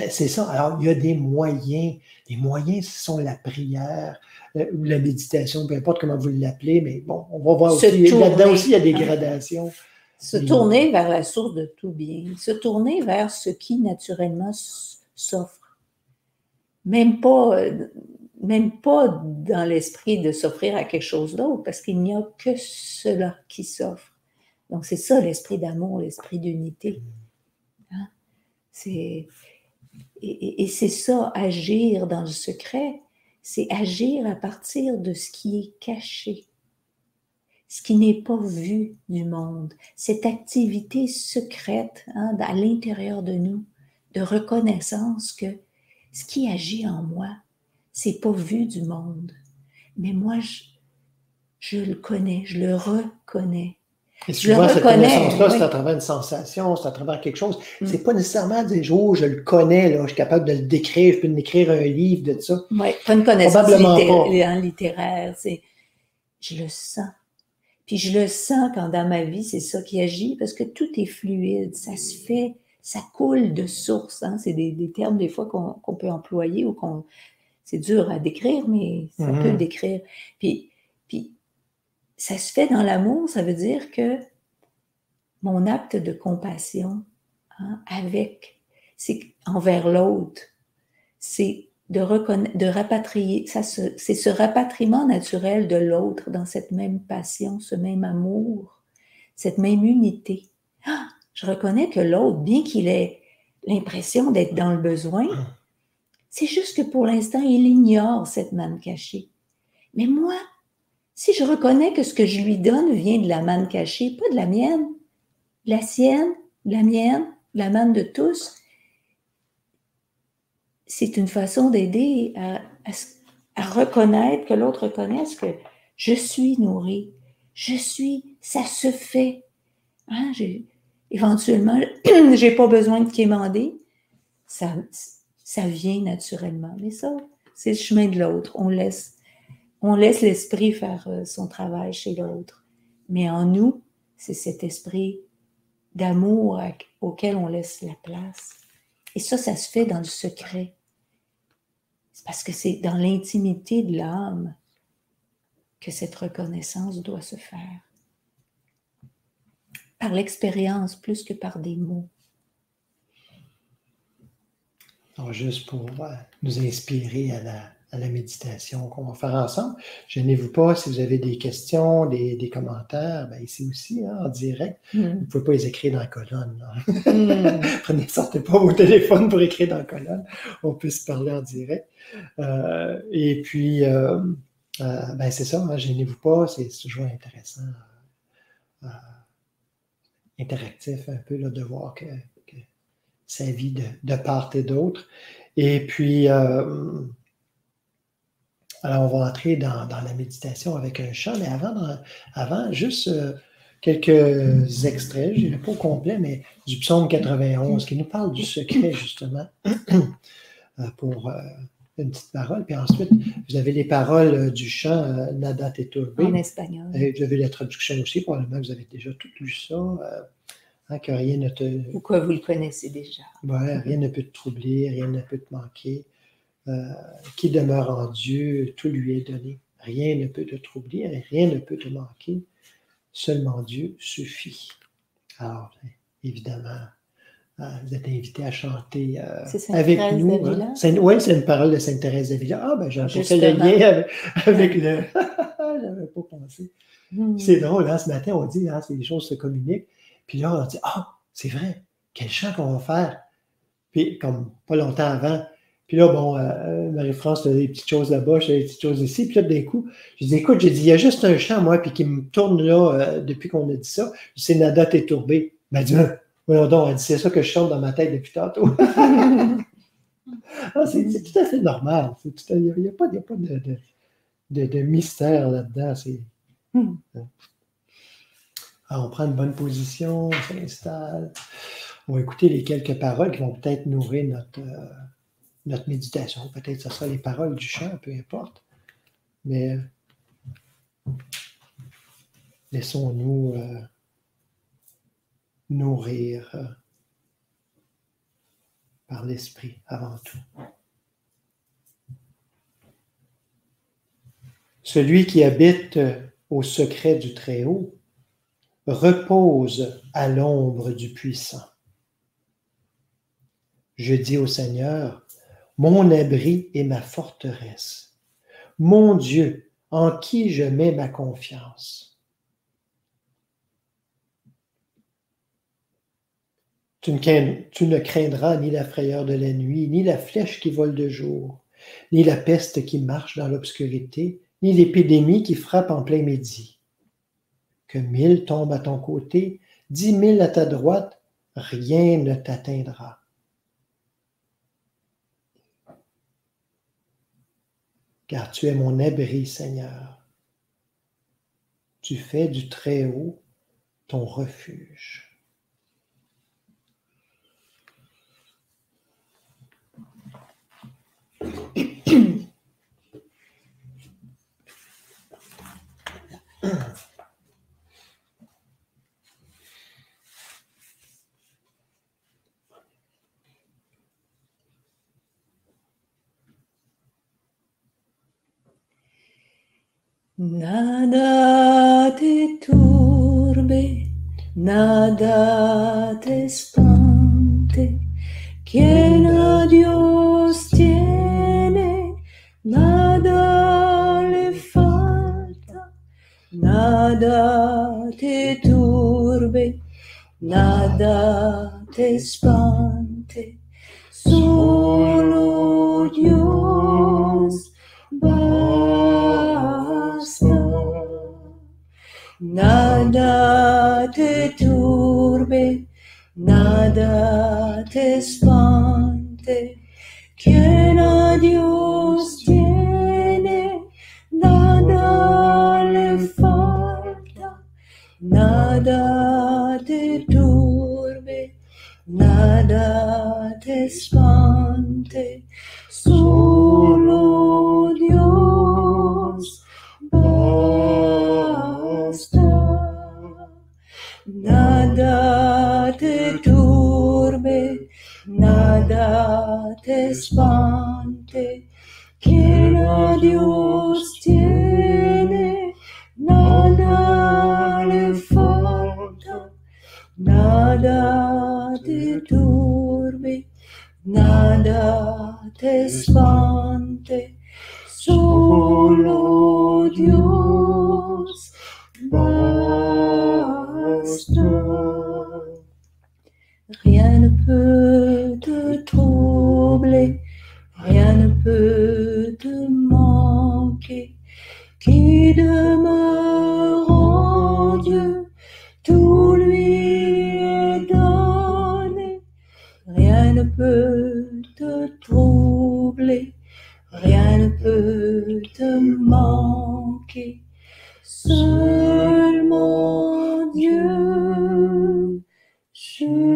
c'est ça. Alors, il y a des moyens. Les moyens, ce sont la prière ou la méditation, peu importe comment vous l'appelez, mais bon, on va voir aussi, là-dedans aussi, il y a des gradations. Se tourner vers la source de tout bien, se tourner vers ce qui naturellement s'offre. Même pas dans l'esprit de s'offrir à quelque chose d'autre, parce qu'il n'y a que cela qui s'offre. Donc c'est ça l'esprit d'amour, l'esprit d'unité. Hein? Et c'est ça, agir dans le secret, c'est agir à partir de ce qui est caché, ce qui n'est pas vu du monde, cette activité secrète à l'intérieur de nous, de reconnaissance que ce qui agit en moi, c'est pas vu du monde, mais moi, je le connais, je le reconnais. Et souvent, cette connaissance-là, c'est à travers une sensation, c'est à travers quelque chose. C'est pas nécessairement dire, oh, je le connais, là, je suis capable de le décrire, je peux écrire un livre de ça. Oui, pas une connaissance littéraire, c'est je le sens. Puis je le sens quand dans ma vie, c'est ça qui agit, parce que tout est fluide, ça se fait, ça coule de source. Hein? C'est des termes des fois qu'on peut employer ou c'est dur à décrire, mais ça peut le décrire. Puis ça se fait dans l'amour, ça veut dire que mon acte de compassion c'est envers l'autre, c'est de rapatrier, c'est ce rapatriement naturel de l'autre dans cette même passion, ce même amour, cette même unité. Je reconnais que l'autre, bien qu'il ait l'impression d'être dans le besoin, c'est juste que pour l'instant, il ignore cette manne cachée. Mais moi, si je reconnais que ce que je lui donne vient de la manne cachée, pas de la mienne, de la sienne, de la mienne, de la manne de tous, c'est une façon d'aider à reconnaître, que l'autre reconnaisse que je suis nourrie, ça se fait. Hein, éventuellement, j'ai pas besoin de quémander, ça vient naturellement. Mais ça, c'est le chemin de l'autre. On laisse l'esprit faire son travail chez l'autre. Mais en nous, c'est cet esprit d'amour auquel on laisse la place. Et ça se fait dans le secret. C'est parce que c'est dans l'intimité de l'âme que cette reconnaissance doit se faire. Par l'expérience plus que par des mots. Alors, juste pour nous inspirer à la méditation qu'on va faire ensemble, gênez-vous pas si vous avez des questions, des commentaires, ben ici aussi, en direct. Vous ne pouvez pas les écrire dans la colonne. Sortez pas vos téléphones pour écrire dans la colonne. On peut se parler en direct. Et puis, ben c'est ça, gênez-vous pas, c'est toujours intéressant, interactif un peu, là, de voir que sa vie de part et d'autre. Et puis, alors on va entrer dans la méditation avec un chant, mais avant juste quelques extraits, je dirais pas au complet, mais du psaume 91, qui nous parle du secret, justement, pour une petite parole. Puis ensuite, vous avez les paroles du chant Nada te turbe. En espagnol. Vous avez la traduction aussi, probablement vous avez déjà tout lu ça. Que rien ne te... Ou que vous le connaissez déjà. Ouais, rien ne peut te troubler, rien ne peut te manquer. Qui demeure en Dieu, tout lui est donné. Rien ne peut te troubler, rien ne peut te manquer. Seulement Dieu suffit. Alors, évidemment, vous êtes invité à chanter avec nous. Oui, c'est une parole de Sainte Thérèse d'Avila. Ah, ben j'ai fait le lien avec le... J'avais pas pensé. C'est drôle, ce matin, on dit, c'est des choses se communiquent. Puis là, on dit, c'est vrai, quel chant qu'on va faire? Puis, comme pas longtemps avant. Puis là, bon, Marie-France faisait des petites choses là-bas, je faisais des petites choses ici. Puis là, d'un coup, je dis, écoute, il y a juste un chant, moi, puis qui me tourne là, depuis qu'on a dit ça. C'est Nada te turbe. Elle m'a dit, voyons donc, elle dit, c'est ça que je chante dans ma tête depuis tantôt. C'est tout à fait normal. Il n'y a pas de mystère là-dedans. Alors, on prend une bonne position, on s'installe. On va écouter les quelques paroles qui vont peut-être nourrir notre méditation. Peut-être que ce sera les paroles du chant, peu importe. Mais laissons-nous nourrir par l'esprit avant tout. Celui qui habite au secret du Très-Haut repose à l'ombre du puissant. Je dis au Seigneur, mon abri et ma forteresse, mon Dieu, en qui je mets ma confiance. Tu ne craindras ni la frayeur de la nuit, ni la flèche qui vole de jour, ni la peste qui marche dans l'obscurité, ni l'épidémie qui frappe en plein midi. Que 1000 tombent à ton côté, 10 000 à ta droite, rien ne t'atteindra. Car tu es mon abri, Seigneur. Tu fais du Très-Haut ton refuge. Nada te turbe, nada te espante, quien a Dios tiene, nada le falta, nada te turbe, nada te espante, solo Dios basta. Nada te turbe, nada te espante, quien a Dios tiene, nada le falta, nada te turbe, nada te espante, solo Dios basta. Nada te turbe, nada te espante, quien a Dios tiene, nada le falta, nada te turbe, nada te espante, solo Dios basta. Rien ne peut te troubler, rien ne peut te manquer, qui demeure en Dieu, tout lui est donné. Rien ne peut te troubler, rien ne peut te manquer, seulement Dieu suffit.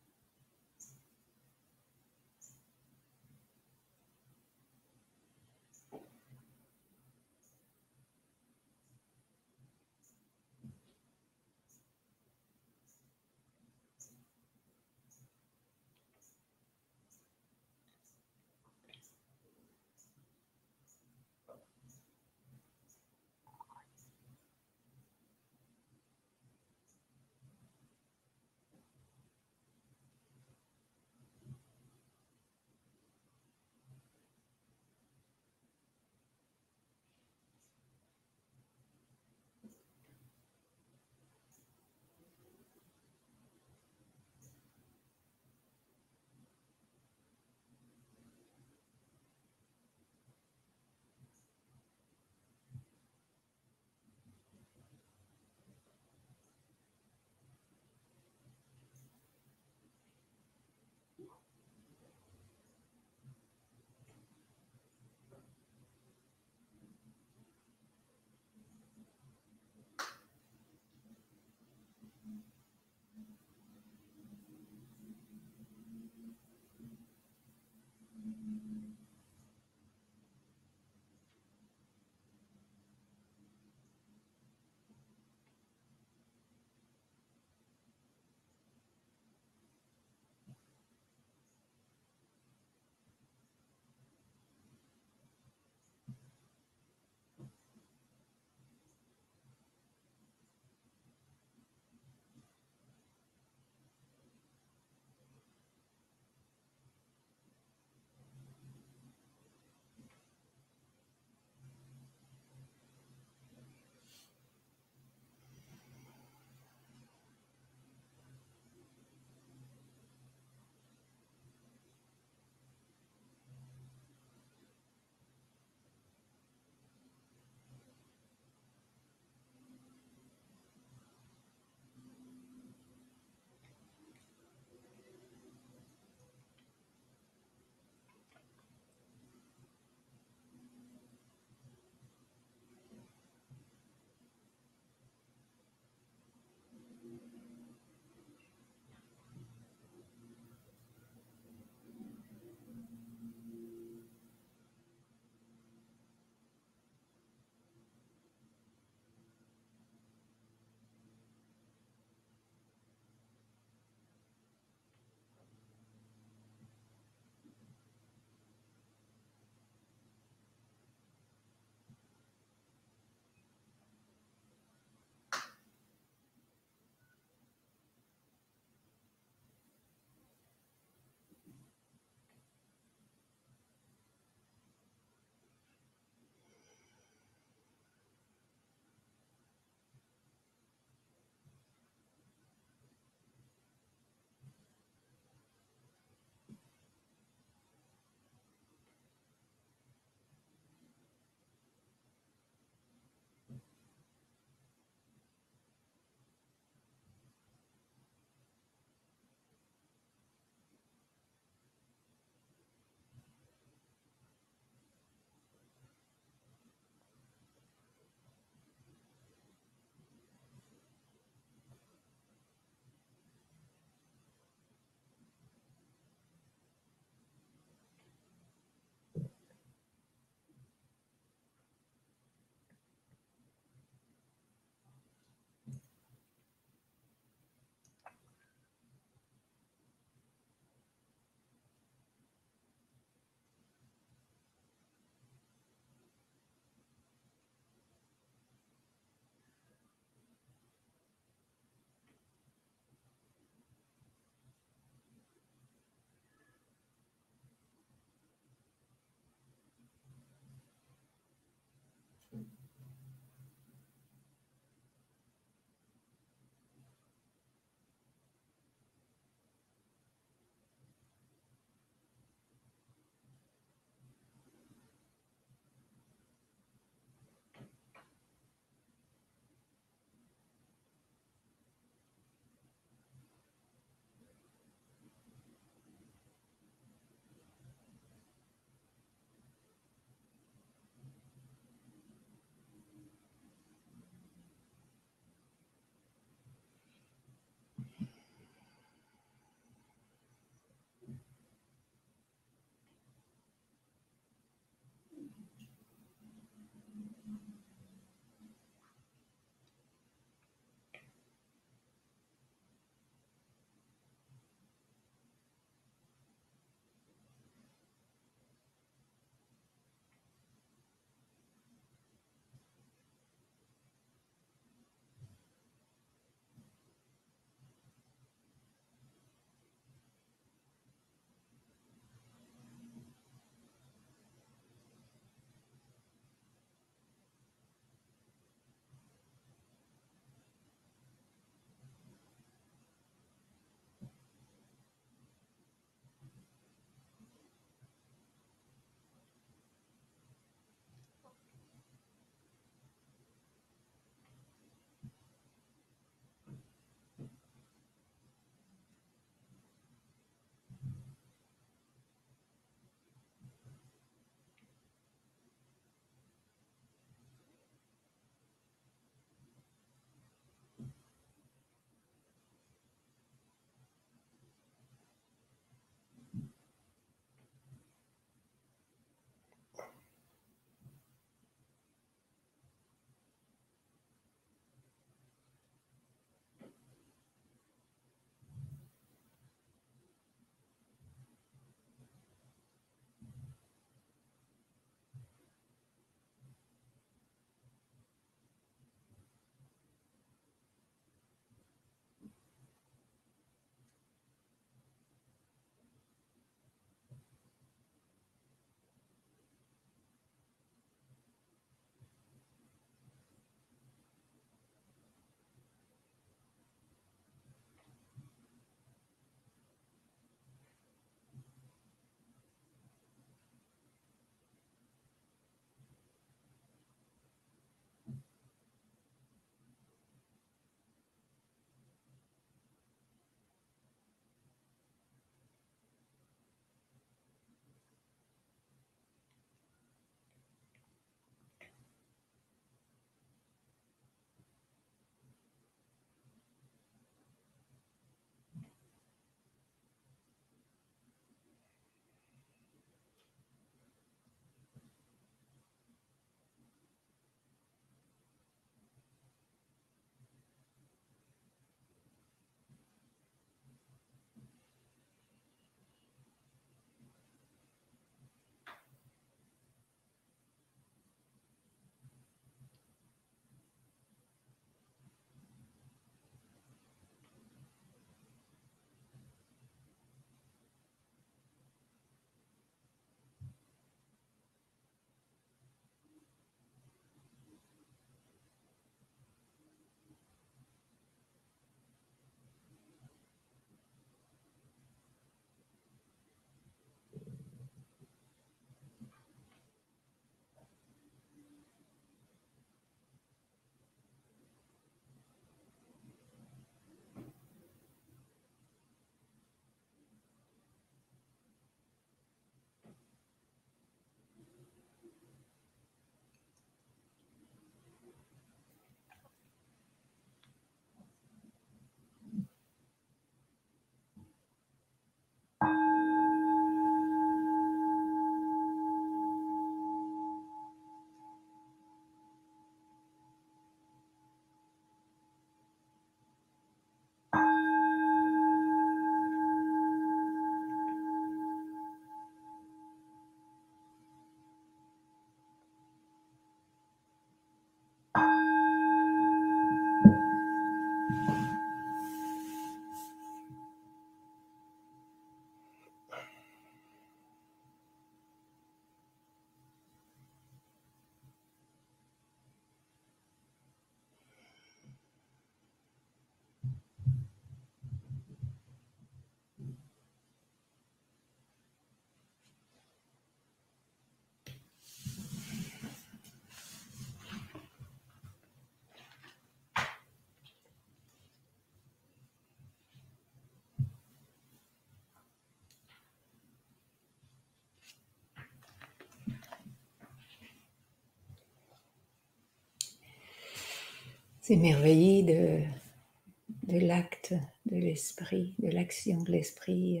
s'émerveiller de l'acte de l'esprit, de l'action de l'esprit,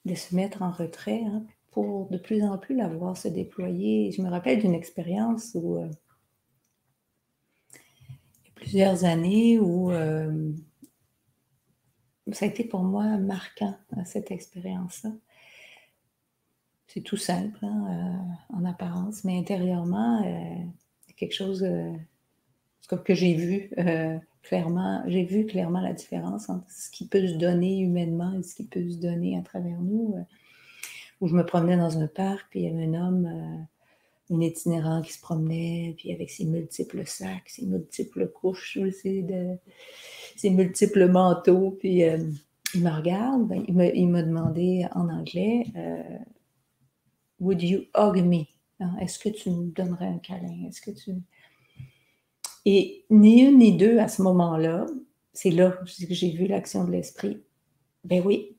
de se mettre en retrait, hein, pour de plus en plus la voir se déployer. Je me rappelle d'une expérience où, il y a plusieurs années, où ça a été pour moi marquant, cette expérience-là. C'est tout simple, hein, en apparence, mais intérieurement, quelque chose que j'ai vu clairement. J'ai vu clairement la différence entre ce qui peut se donner humainement et ce qui peut se donner à travers nous. Où je me promenais dans un parc, puis il y avait un homme, un itinérant qui se promenait, puis avec ses multiples sacs, ses multiples couches aussi, ses multiples manteaux, puis il me regarde, il m'a demandé en anglais « Would you hug me? » Est-ce que tu me donnerais un câlin? Est-ce que tu... Et ni une ni deux, à ce moment-là, c'est là que j'ai vu l'action de l'esprit. Ben oui.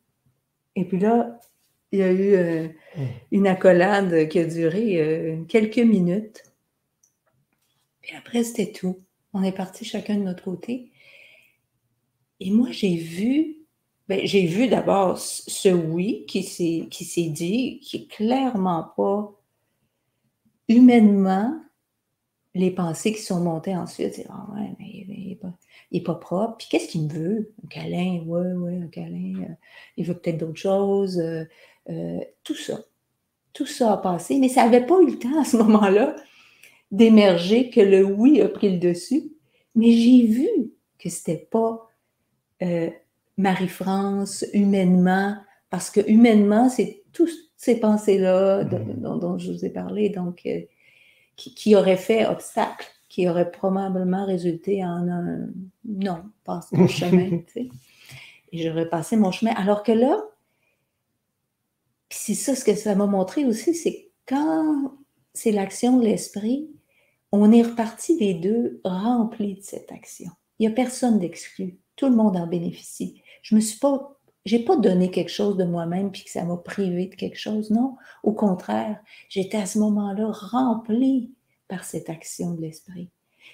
Et puis là, il y a eu une accolade qui a duré quelques minutes. Puis après, c'était tout. On est partis chacun de notre côté. Et moi, j'ai vu d'abord ce oui qui s'est dit, qui est clairement pas humainement les pensées qui sont montées ensuite. C'est « Ah ouais, mais il est pas propre. Puis qu'est-ce qu'il me veut? Un câlin? Ouais, un câlin. Il veut peut-être d'autres choses. » Tout ça. Tout ça a passé, mais ça n'avait pas eu le temps à ce moment-là d'émerger, que le oui a pris le dessus. Mais j'ai vu que c'était pas Marie-France humainement, parce que humainement, c'est toutes ces pensées-là dont je vous ai parlé, donc qui auraient fait obstacle, qui auraient probablement résulté en un non, passe ton chemin, tu sais. Et j'aurais passé mon chemin. Alors que là, c'est ça, ce que ça m'a montré aussi, c'est que quand c'est l'action de l'esprit, on est reparti les deux remplis de cette action. Il n'y a personne d'exclu. Tout le monde en bénéficie. J'ai pas donné quelque chose de moi-même puis que ça m'a privé de quelque chose. Non, au contraire, j'étais à ce moment-là rempli par cette action de l'esprit.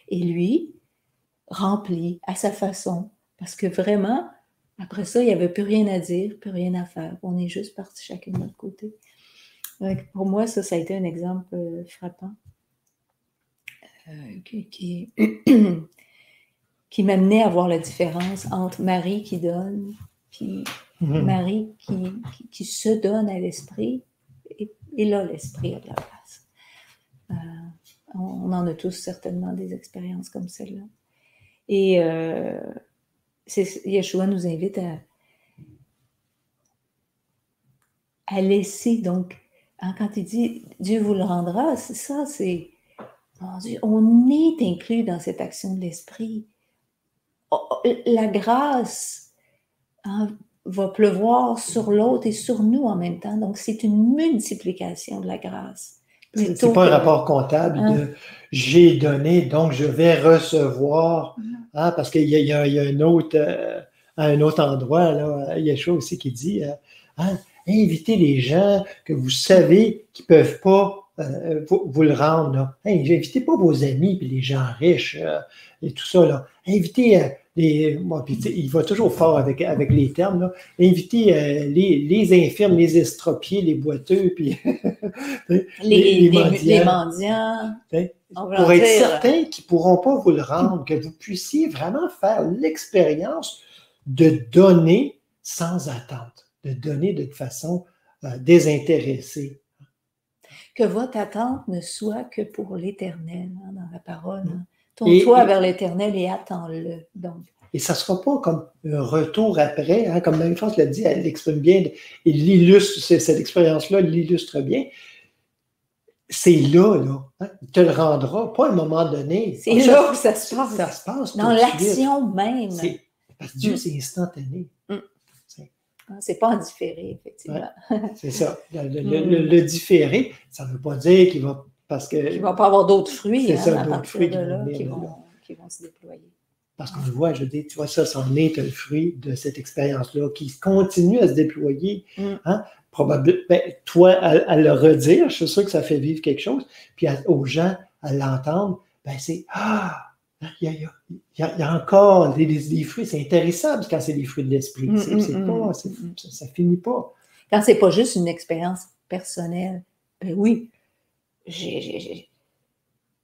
Et lui, rempli à sa façon. Parce que vraiment, après ça, il n'y avait plus rien à dire, plus rien à faire. On est juste partis chacun de notre côté. Donc, pour moi, ça a été un exemple frappant qui m'amenait à voir la différence entre Marie qui donne puis Marie qui se donne à l'esprit. Et là, l'esprit a de la place. On en a tous certainement des expériences comme celle-là. Et Yeshua nous invite à laisser, donc, hein, quand il dit « Dieu vous le rendra », c'est ça, c'est mon Dieu, on est inclus dans cette action de l'esprit. La grâce, hein, va pleuvoir sur l'autre et sur nous en même temps. Donc, c'est une multiplication de la grâce. C'est pas un rapport comptable de « j'ai donné, donc je vais recevoir ». Hein, parce qu'il y a un autre, à un autre endroit, là, Yeshua aussi qui dit hein, invitez les gens que vous savez qui ne peuvent pas vous le rendre. Là. Hey, invitez pas vos amis puis les gens riches et tout ça. Là. Invitez puis, il va toujours fort avec les termes. Là. Invitez les infirmes, les estropiés, les boiteux, puis les mendiants. Pour être certains qu'ils ne pourront pas vous le rendre, que vous puissiez vraiment faire l'expérience de donner sans attente, de donner de façon désintéressée. Que votre attente ne soit que pour l'éternel, hein, dans la parole. Hein. Tourne-toi vers l'éternel et attends-le. Donc. Et ça ne sera pas comme un retour après, hein, comme Marie-France l'a dit, elle l'exprime bien, et l'illustre, cette expérience-là l'illustre bien. C'est là. Hein? Il te le rendra, pas à un moment donné. C'est là que ça se passe. Ça se passe dans l'action même. Parce que Dieu, c'est instantané. C'est pas en différé, effectivement. Ouais, c'est ça. Le différé, ça ne veut pas dire qu'il va... Parce que qu'il ne va pas avoir d'autres fruits, c'est ça, à d'autres partir fruits de là, qui vont se déployer. Parce qu'on le voit, je dis, tu vois, ça en est un fruit de cette expérience-là qui continue à se déployer. Hein? Probablement, toi, à le redire, je suis sûr que ça fait vivre quelque chose, puis aux gens à l'entendre, ben c'est il y a encore des fruits. C'est intéressant parce que quand c'est des fruits de l'esprit. Ça finit pas. Quand c'est pas juste une expérience personnelle, ben oui, j'ai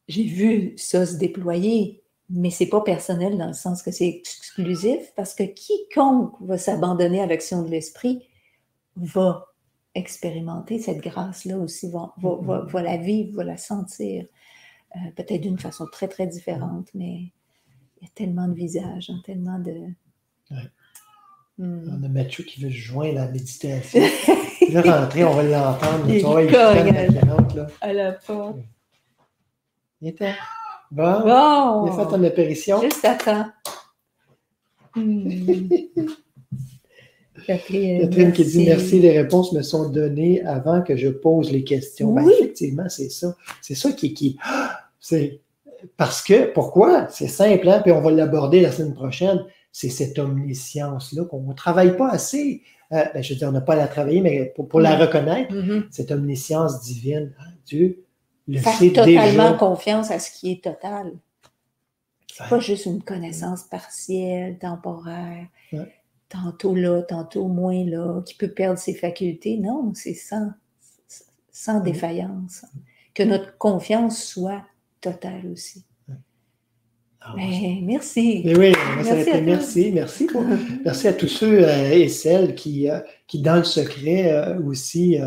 vu ça se déployer, mais c'est pas personnel dans le sens que c'est exclusif, parce que quiconque va s'abandonner à l'action de l'esprit va expérimenter cette grâce-là aussi, va la vivre, va la sentir, peut-être d'une façon très, très différente, mais il y a tellement de visages, hein, tellement de... Ouais. On a Mathieu qui veut se joindre à la méditation. Il va rentrer, on va l'entendre. Il cogne à la porte. Il était. Bon, il a fait ton apparition. Juste à temps. Catherine qui dit merci, les réponses me sont données avant que je pose les questions. Oui. Ben, effectivement, c'est ça. C'est ça c'est parce que, pourquoi? C'est simple, hein? Puis on va l'aborder la semaine prochaine. C'est cette omniscience-là qu'on ne travaille pas assez. Ben, je veux dire, on n'a pas à la travailler, mais pour la reconnaître, cette omniscience divine, hein, Dieu le sait déjà. Faire totalement confiance à ce qui est total. C'est pas juste une connaissance partielle, temporaire, tantôt là, tantôt moins là, qui peut perdre ses facultés. Non, c'est sans défaillance. Que notre confiance soit totale aussi. Mais merci. Mais oui, merci à tous ceux et celles qui dans le secret aussi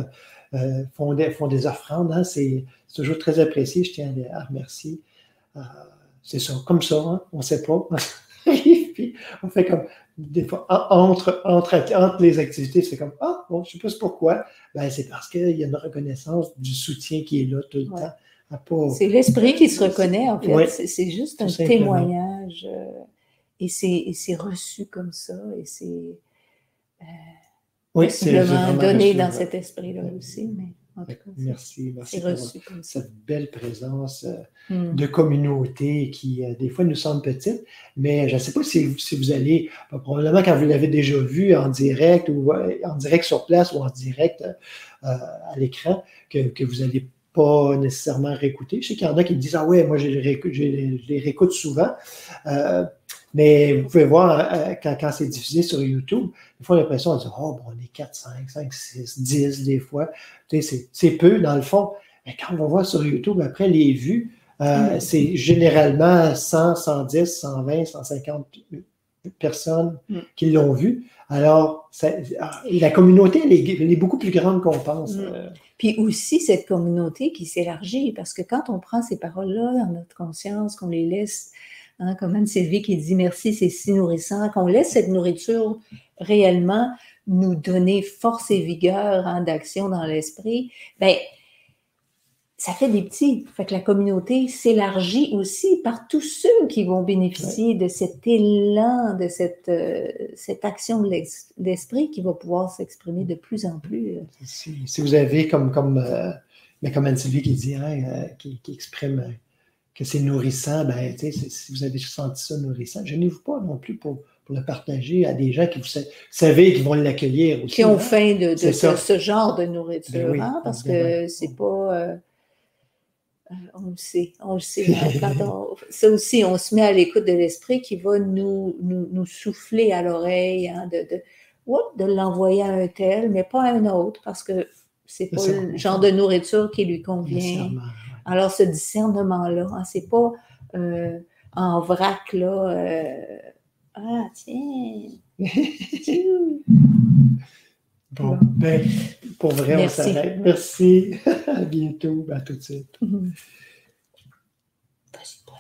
font des offrandes. Hein. C'est toujours très apprécié. Je tiens à remercier. C'est ça, comme ça, hein. On ne sait pas. Puis on fait comme des fois entre les activités, c'est comme bon, je ne sais pas pourquoi. Ben, c'est parce qu'il y a une reconnaissance du soutien qui est là tout le temps. C'est l'esprit qui se reconnaît, en fait. Ouais, c'est juste un témoignage. Et c'est reçu comme ça. Et c'est simplement donné dans cet esprit-là aussi. Mais en tout cas, merci c'est reçu comme ça. Cette belle présence de communauté qui, des fois, nous semble petite. Mais je ne sais pas si vous allez, probablement quand vous l'avez déjà vu en direct ou en direct sur place ou en direct à l'écran, que vous allez pas nécessairement réécouter. Je sais qu'il y en a qui me disent « Ah ouais, moi je les réécoute souvent. » Mais vous pouvez voir, quand c'est diffusé sur YouTube, des fois on a l'impression de dire « Oh, bon, on est 4, 5, 6, 10 des fois. » Tu sais, c'est peu dans le fond. Mais quand on va voir sur YouTube, après les vues, c'est généralement 100, 110, 120, 150 personnes qui l'ont vu. Alors, la communauté, elle est beaucoup plus grande qu'on pense. Puis aussi, cette communauté qui s'élargit, parce que quand on prend ces paroles-là dans notre conscience, qu'on les laisse, hein, comme Anne-Sylvie qui dit « Merci, c'est si nourrissant », qu'on laisse cette nourriture réellement nous donner force et vigueur d'action dans l'esprit, bien, ça fait des petits. Fait que la communauté s'élargit aussi par tous ceux qui vont bénéficier de cet élan, de cette action de l'esprit qui va pouvoir s'exprimer de plus en plus. Si vous avez comme Anne-Sylvie qui dit, qui exprime que c'est nourrissant, ben, si vous avez senti ça nourrissant, gênez-vous pas non plus pour le partager à des gens qui vous savez qui vont l'accueillir aussi. Qui ont faim de ce genre de nourriture, ben oui, parce que c'est pas... on le sait. Ça aussi, on se met à l'écoute de l'esprit qui va nous souffler à l'oreille, de l'envoyer à un tel, mais pas à un autre, parce que c'est pas le genre de nourriture qui lui convient. Alors, ce discernement-là, c'est pas en vrac, là, tiens. Bon, ben, pour vrai, merci. On s'arrête. Merci. À bientôt. À tout de suite. Vas-y, toi,